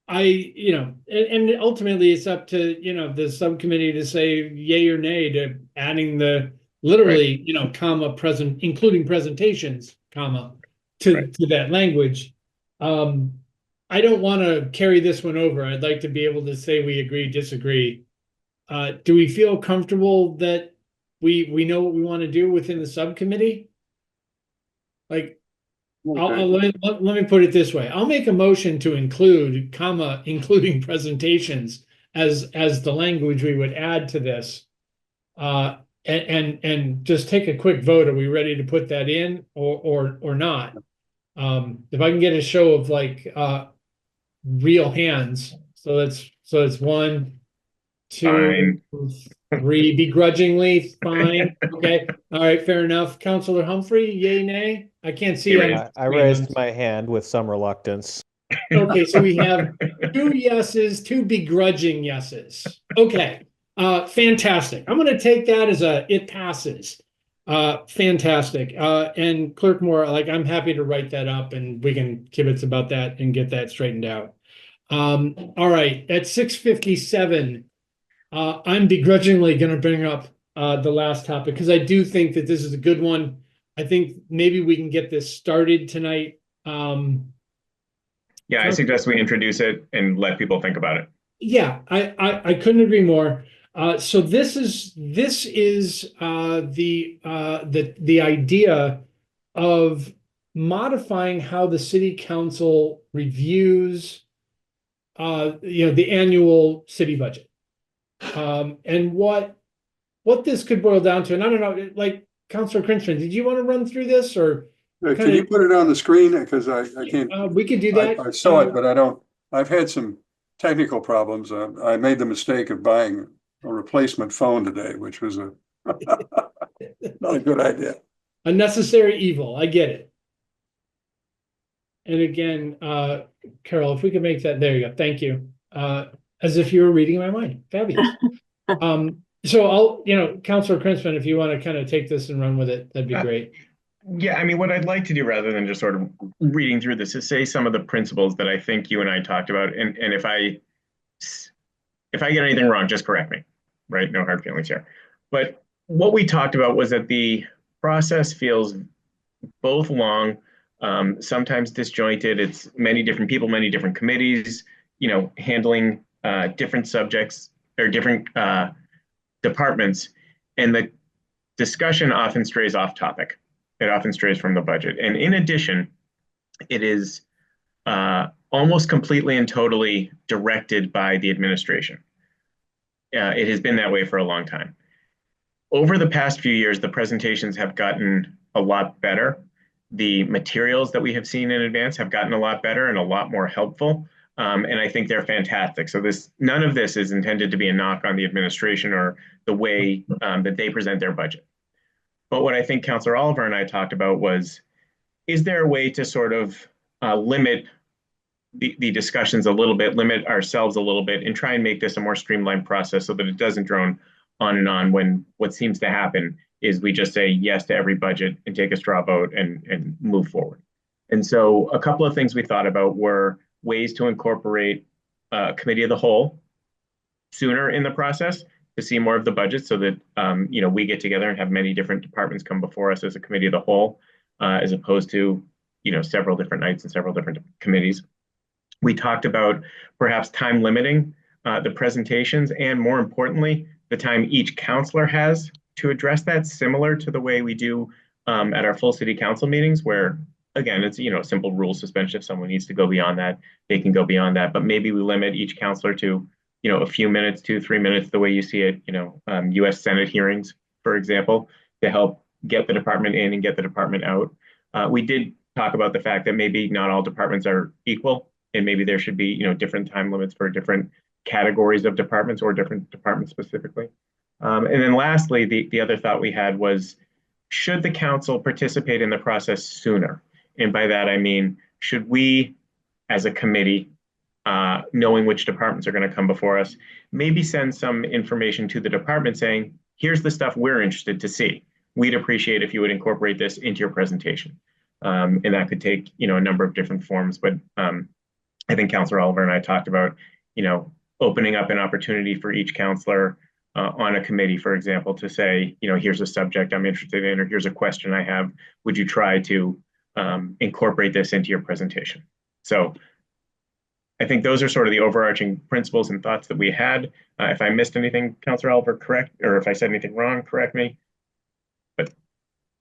And ultimately it's up to, the subcommittee to say yay or nay to adding the literally, Right. Comma including presentations, comma to that language. I don't want to carry this one over. I'd like to be able to say we agree, disagree. Do we feel comfortable that we know what we want to do within the subcommittee? Like, Okay. let me put it this way. I'll make a motion to include, comma, including presentations as the language we would add to this. And just take a quick vote. Are we ready to put that in or not? If I can get a show of real hands. So it's 1, 2, Fine. 3, begrudgingly, fine. Okay. All right, fair enough. Councilor Humphrey, yay, nay? I can't see it. I raised my hand with some reluctance. Okay, so we have 2 yeses, 2 begrudging yeses. Okay, fantastic. I'm going to take that as it passes. Fantastic. And Clerk Moore, I'm happy to write that up and we can kibitz about that and get that straightened out. All right, at 6:57, I'm begrudgingly going to bring up the last topic, because I do think that this is a good one. I think maybe we can get this started tonight. Yeah, I suggest we introduce it and let people think about it. Yeah, I couldn't agree more. So this is the idea of modifying how the city council reviews the annual city budget. And what this could boil down to, and I don't know, like Councilor Krinsman, did you want to run through this, or Can you put it on the screen? Because I can't. we could do that. I saw it, but I don't. I've had some technical problems. I made the mistake of buying a replacement phone today, which was not a good idea. A necessary evil. I get it. And again, Carol, if we could make that, there you go. Thank you. As if you were reading my mind. Fabulous. So I'll, Councilor Krinsman, if you want to kind of take this and run with it, that'd be great. Yeah, I mean, what I'd like to do rather than just sort of reading through this is say some of the principles that I think you and I talked about. And if I get anything wrong, just correct me, right? No hard feelings here. But what we talked about was that the process feels both long, sometimes disjointed. It's many different people, many different committees, handling different subjects or different departments. And the discussion often strays off topic. It often strays from the budget. And in addition, it is almost completely and totally directed by the administration. It has been that way for a long time. Over the past few years, the presentations have gotten a lot better. The materials that we have seen in advance have gotten a lot better and a lot more helpful. And I think they're fantastic. So none of this is intended to be a knock on the administration or the way that they present their budget. But what I think Councilor Oliver and I talked about was, is there a way to sort of limit the discussions a little bit, limit ourselves a little bit, and try and make this a more streamlined process so that it doesn't drone on and on when what seems to happen is we just say yes to every budget and take a straw vote and move forward. And so a couple of things we thought about were ways to incorporate committee of the whole sooner in the process to see more of the budget so that we get together and have many different departments come before us as a committee of the whole, as opposed to several different nights and several different committees. We talked about perhaps time limiting the presentations and, more importantly, the time each counselor has to address that, similar to the way we do at our full city council meetings, where again, it's a simple rule suspension. If someone needs to go beyond that, they can go beyond that. But maybe we limit each counselor to a few minutes, 2-3 minutes, the way you see it, U.S. Senate hearings, for example, to help get the department in and get the department out. We did talk about the fact that maybe not all departments are equal, and maybe there should be different time limits for different categories of departments or different departments specifically. And then lastly, the other thought we had was, should the council participate in the process sooner? And by that, I mean, should we, as a committee, knowing which departments are going to come before us, maybe send some information to the department saying, here's the stuff we're interested to see. We'd appreciate if you would incorporate this into your presentation. And that could take, a number of different forms. But I think Councilor Oliver and I talked about, opening up an opportunity for each counselor on a committee, for example, to say, here's a subject I'm interested in, or here's a question I have. Would you try to incorporate this into your presentation? So I think those are sort of the overarching principles and thoughts that we had. If I missed anything, Councilor Oliver, correct, or if I said anything wrong, correct me. But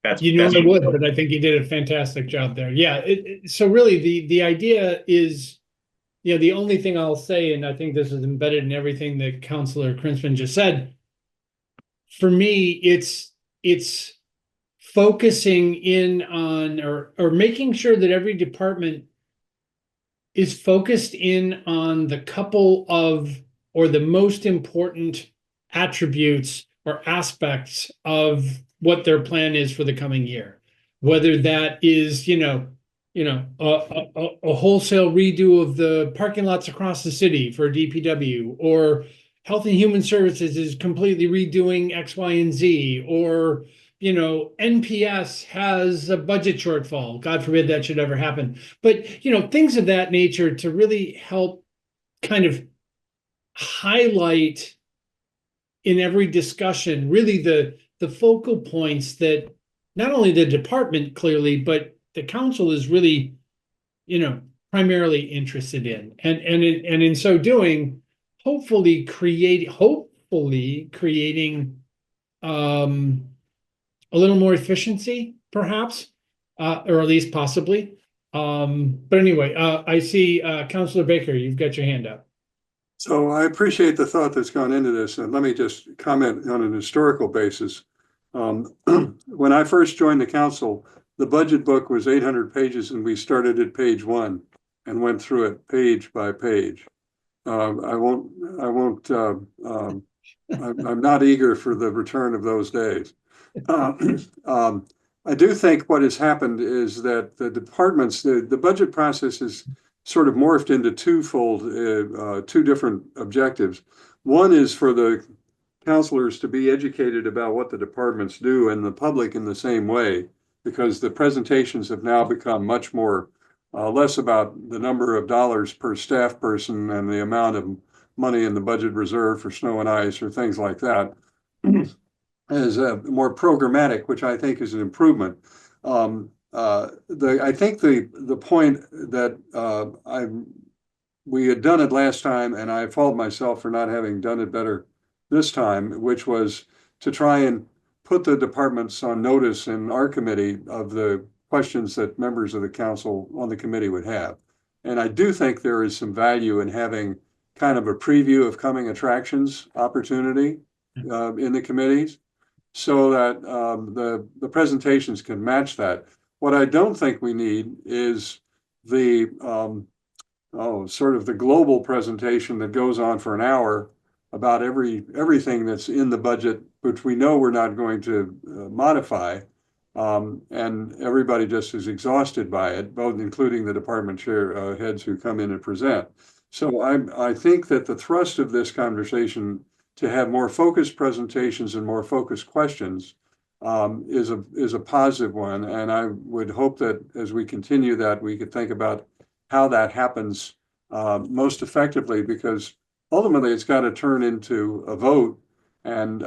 that's I would, but I think you did a fantastic job there. Yeah. So really, the idea is, the only thing I'll say, and I think this is embedded in everything that Councilor Krinsman just said. For me, it's focusing in on or making sure that every department is focused in on the couple of or the most important attributes or aspects of what their plan is for the coming year. Whether that is, a wholesale redo of the parking lots across the city for DPW, or Health and Human Services is completely redoing X, Y, and Z, or NPS has a budget shortfall. God forbid that should ever happen. But, things of that nature to really help kind of highlight in every discussion, really the focal points that not only the department clearly, but the council is really, primarily interested in. And in so doing, hopefully creating a little more efficiency, perhaps, or at least possibly. But anyway, I see Councilor Baker, you've got your hand up. So I appreciate the thought that's gone into this, and let me just comment on an historical basis. When I first joined the council, the budget book was 800 pages, and we started at page 1 and went through it page by page. I'm not eager for the return of those days. I do think what has happened is that the departments, the budget process is sort of morphed into two different objectives. One is for the counselors to be educated about what the departments do, and the public in the same way, because the presentations have now become much more less about the number of dollars per staff person and the amount of money in the budget reserve for snow and ice or things like that, as more programmatic, which I think is an improvement. I think the point that we had done it last time, and I fault myself for not having done it better this time, which was to try and put the departments on notice in our committee of the questions that members of the council on the committee would have. And I do think there is some value in having kind of a preview of coming attractions opportunity in the committees, so that the presentations can match that. What I don't think we need is the sort of the global presentation that goes on for an hour about everything that's in the budget, which we know we're not going to modify, and everybody just is exhausted by it, both including the department chair heads who come in and present. So I think that the thrust of this conversation, to have more focused presentations and more focused questions, is a positive one. And I would hope that as we continue that, we could think about how that happens most effectively, because ultimately it's got to turn into a vote. And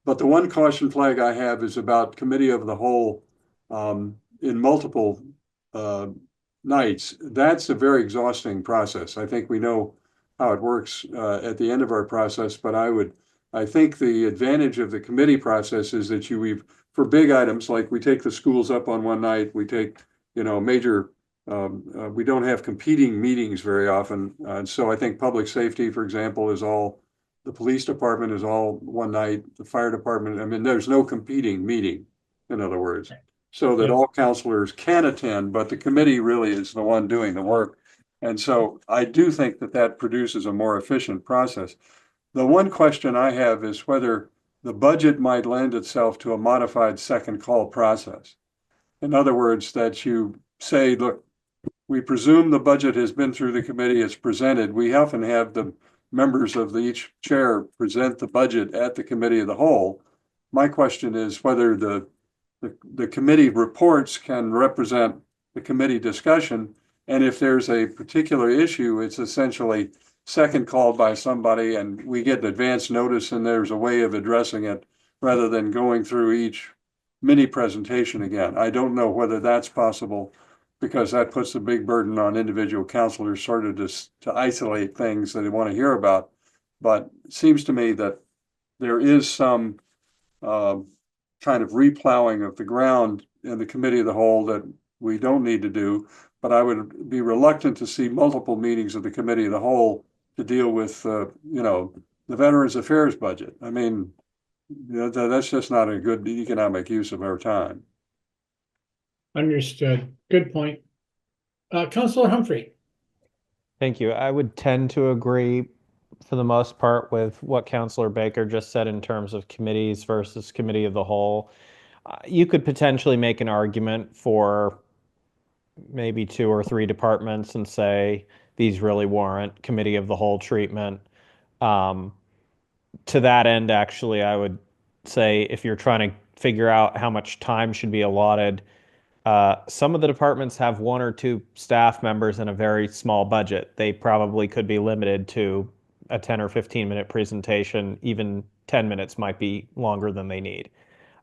but the one caution flag I have is about committee of the whole in multiple nights. That's a very exhausting process. I think we know how it works at the end of our process, but I think the advantage of the committee process is that for big items, like we take the schools up on one night, we take, major, we don't have competing meetings very often. And so I think public safety, for example, the police department is all one night, the fire department, I mean, there's no competing meeting, in other words, so that all counselors can attend, but the committee really is the one doing the work. And so I do think that produces a more efficient process. The one question I have is whether the budget might lend itself to a modified second call process. In other words, that you say, look, we presume the budget has been through the committee, it's presented. We often have the members of each chair present the budget at the committee of the whole. My question is whether the committee reports can represent the committee discussion. And if there's a particular issue, it's essentially second called by somebody and we get advance notice and there's a way of addressing it rather than going through each mini presentation again. I don't know whether that's possible, because that puts a big burden on individual counselors sort of to isolate things that they want to hear about. But it seems to me that there is some kind of replowing of the ground in the committee of the whole that we don't need to do. But I would be reluctant to see multiple meetings of the committee of the whole to deal with, the Veterans Affairs budget. I mean, that's just not a good economic use of our time. Understood. Good point. Councilor Humphrey. Thank you. I would tend to agree for the most part with what Councilor Baker just said in terms of committees versus committee of the whole. You could potentially make an argument for maybe 2 or 3 departments and say these really warrant committee of the whole treatment. To that end, actually, I would say if you're trying to figure out how much time should be allotted, some of the departments have 1 or 2 staff members and a very small budget. They probably could be limited to a 10 or 15 minute presentation, even 10 minutes might be longer than they need.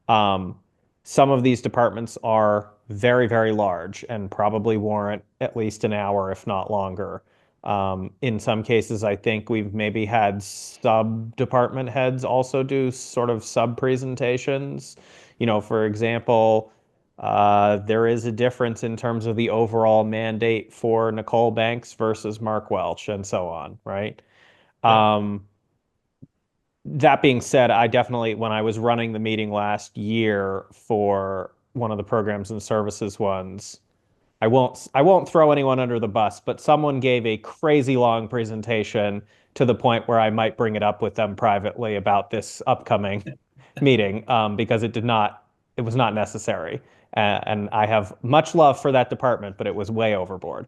Some of these departments are very, very large and probably warrant at least an hour, if not longer. In some cases, I think we've maybe had sub-department heads also do sort of sub-presentations. For example, there is a difference in terms of the overall mandate for Nicole Banks versus Mark Welch and so on, right? That being said, I definitely, when I was running the meeting last year for one of the programs and services ones, I won't throw anyone under the bus, but someone gave a crazy long presentation to the point where I might bring it up with them privately about this upcoming meeting, because it was not necessary. And I have much love for that department, but it was way overboard.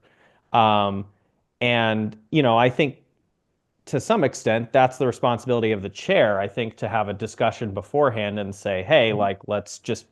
Um, and, I think to some extent, that's the responsibility of the chair, I think, to have a discussion beforehand and say, hey, like, let's just,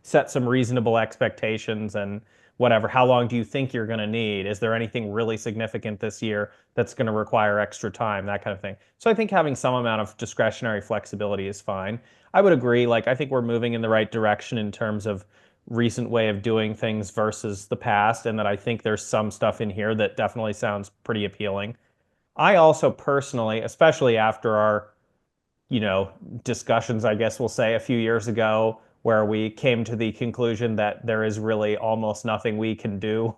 set some reasonable expectations and whatever. How long do you think you're going to need? Is there anything really significant this year that's going to require extra time? That kind of thing. So I think having some amount of discretionary flexibility is fine. I would agree. Like, I think we're moving in the right direction in terms of recent way of doing things versus the past, and that I think there's some stuff in here that definitely sounds pretty appealing. I also personally, especially after our, discussions, I guess we'll say a few years ago, where we came to the conclusion that there is really almost nothing we can do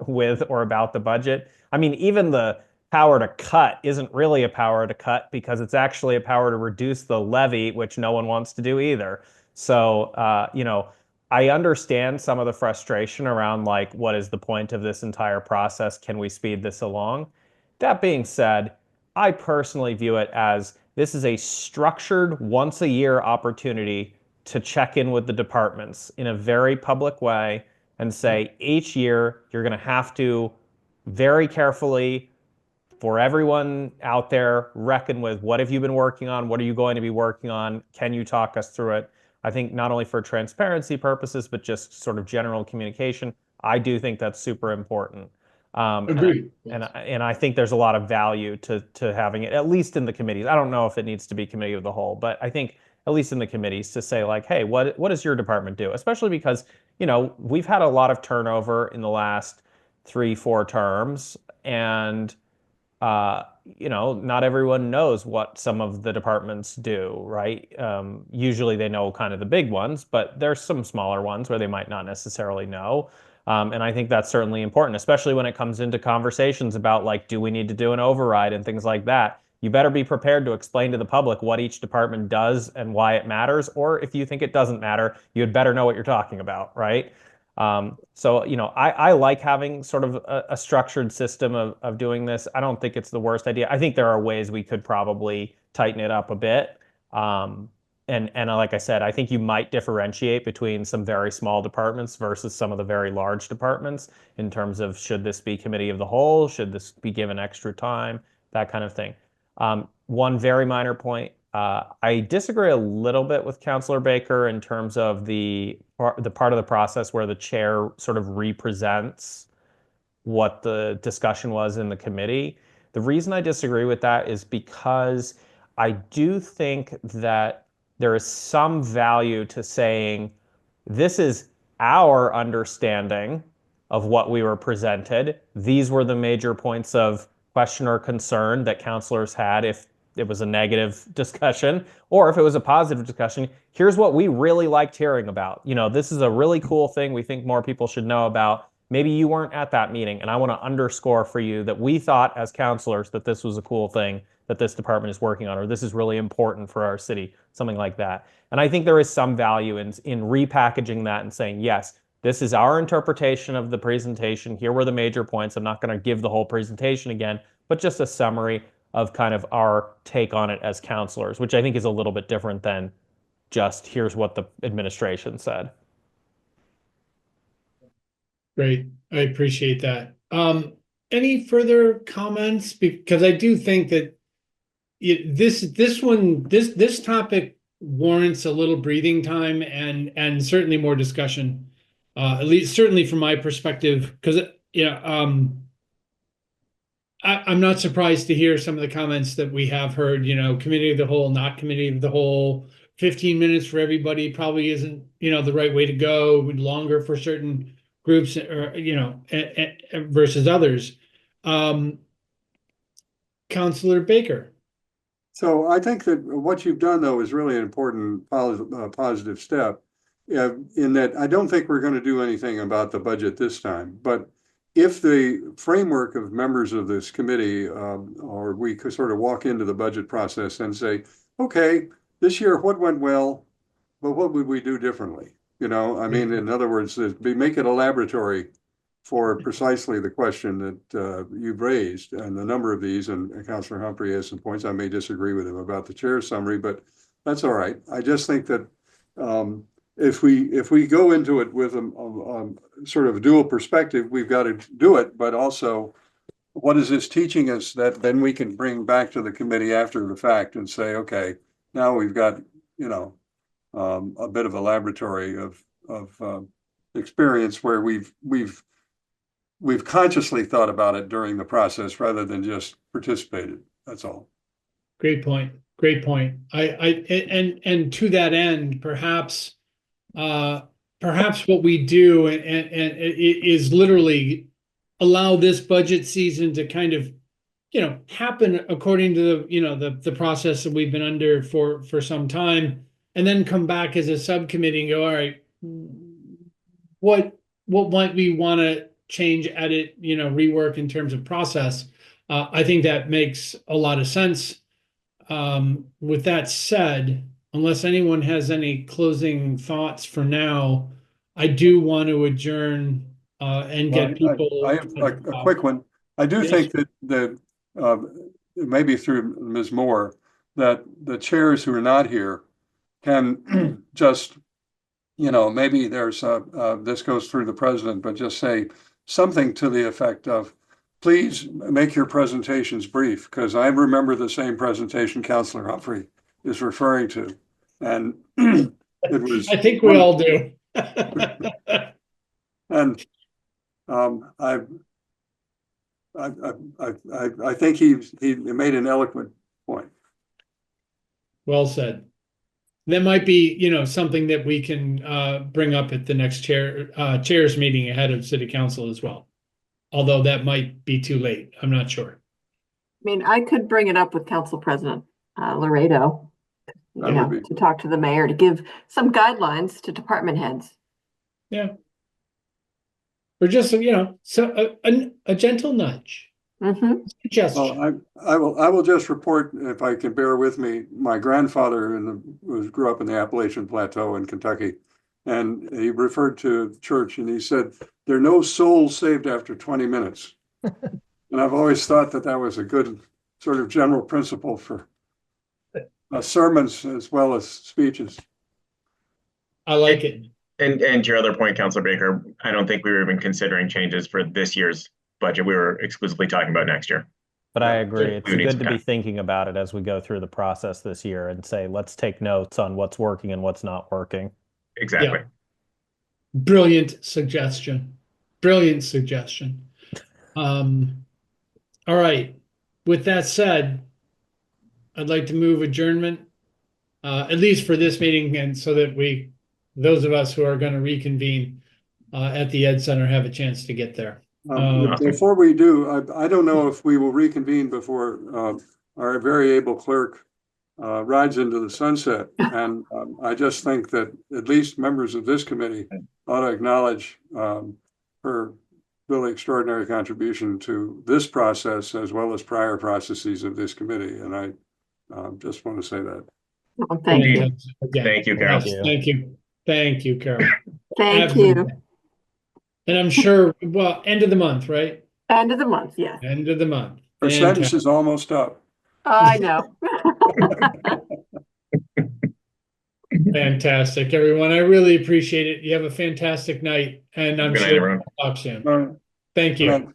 with or about the budget. I mean, even the power to cut isn't really a power to cut because it's actually a power to reduce the levy, which no one wants to do either. So, I understand some of the frustration around like, what is the point of this entire process? Can we speed this along? That being said, I personally view it as this is a structured once a year opportunity to check in with the departments in a very public way and say each year you're going to have to very carefully, for everyone out there, reckon with what have you been working on? What are you going to be working on? Can you talk us through it? I think not only for transparency purposes, but just sort of general communication. I do think that's super important. Agreed. And I think there's a lot of value to having it, at least in the committees. I don't know if it needs to be committee of the whole, but I think at least in the committees to say like, hey, what does your department do? Especially because, we've had a lot of turnover in the last 3-4 terms, and not everyone knows what some of the departments do, right? Usually they know kind of the big ones, but there's some smaller ones where they might not necessarily know. And I think that's certainly important, especially when it comes into conversations about like, do we need to do an override and things like that? You better be prepared to explain to the public what each department does and why it matters. Or if you think it doesn't matter, you had better know what you're talking about, right? So, I like having sort of a structured system of doing this. I don't think it's the worst idea. I think there are ways we could probably tighten it up a bit. And like I said, I think you might differentiate between some very small departments versus some of the very large departments in terms of should this be committee of the whole? Should this be given extra time? That kind of thing. One very minor point. I disagree a little bit with Councillor Baker in terms of the part of the process where the chair sort of represents what the discussion was in the committee. The reason I disagree with that is because I do think that there is some value to saying this is our understanding of what we were presented. These were the major points of question or concern that councilors had if it was a negative discussion, or if it was a positive discussion. Here's what we really liked hearing about. This is a really cool thing we think more people should know about. Maybe you weren't at that meeting, and I want to underscore for you that we thought as counselors that this was a cool thing that this department is working on, or this is really important for our city, something like that. And I think there is some value in repackaging that and saying, yes, this is our interpretation of the presentation. Here were the major points. I'm not going to give the whole presentation again, but just a summary of kind of our take on it as counselors, which I think is a little bit different than just here's what the administration said. Great. I appreciate that. Any further comments? Because I do think that this topic warrants a little breathing time and certainly more discussion. At least certainly from my perspective, because I'm not surprised to hear some of the comments that we have heard, committee of the whole, not committee of the whole. 15 minutes for everybody probably isn't, the right way to go. Longer for certain groups or, versus others. Counselor Baker. So I think that what you've done, though, is really an important positive step. In that I don't think we're going to do anything about the budget this time, but if the framework of members of this committee, or we could sort of walk into the budget process and say, okay, this year, what went well, but what would we do differently? I mean, in other words, make it a laboratory for precisely the question that you've raised, and the number of these, and Councillor Humphrey has some points. I may disagree with him about the chair's summary, but that's all right. I just think that if we go into it with a sort of dual perspective, we've got to do it, but also what is this teaching us that then we can bring back to the committee after the fact and say, okay, now we've got, a bit of a laboratory of experience where we've consciously thought about it during the process rather than just participated. That's all. Great point. Great point. And to that end, perhaps what we do and is literally allow this budget season to kind of, happen according to the process that we've been under for some time, and then come back as a subcommittee and go, all right, what might we want to change, edit, rework in terms of process? I think that makes a lot of sense. With that said, unless anyone has any closing thoughts for now, I do want to adjourn and get people. I have a quick one. I do think that maybe through Ms. Moore, that the chairs who are not here can just, maybe there's this goes through the president, but just say something to the effect of, please make your presentations brief, because I remember the same presentation Councillor Humphrey is referring to. And it was. I think we all do. And I think he made an eloquent point. Well said. That might be, something that we can bring up at the next chairs meeting ahead of City Council as well. Although that might be too late. I'm not sure. I mean, I could bring it up with Council President Laredo, to talk to the mayor to give some guidelines to department heads. Yeah. Or just, so a gentle nudge. Mm-hmm. Suggestion. Well, I will just report, if I can bear with me, my grandfather grew up in the Appalachian Plateau in Kentucky, and he referred to church and he said, there are no souls saved after 20 minutes. And I've always thought that was a good sort of general principle for sermons as well as speeches. I like it. And to your other point, Councilor Baker, I don't think we were even considering changes for this year's budget. We were exclusively talking about next year. But I agree. It's good to be thinking about it as we go through the process this year and say, let's take notes on what's working and what's not working. Exactly. Yeah. Brilliant suggestion. Brilliant suggestion. All right. With that said, I'd like to move adjournment, at least for this meeting, and so that those of us who are going to reconvene at the Ed Center have a chance to get there. Before we do, I don't know if we will reconvene before our very able clerk rides into the sunset. And I just think that at least members of this committee ought to acknowledge her really extraordinary contribution to this process as well as prior processes of this committee. And I just want to say that. Oh, thank you. Again. Thank you, Carol. Thank you. Thank you, Carol. Thank you. And I'm sure, well, end of the month, right? End of the month, yes. End of the month. Her sentence is almost up. I know. Fantastic, everyone. I really appreciate it. You have a fantastic night, and I'm Good night, sure everyone. we'll talk soon. Thank you.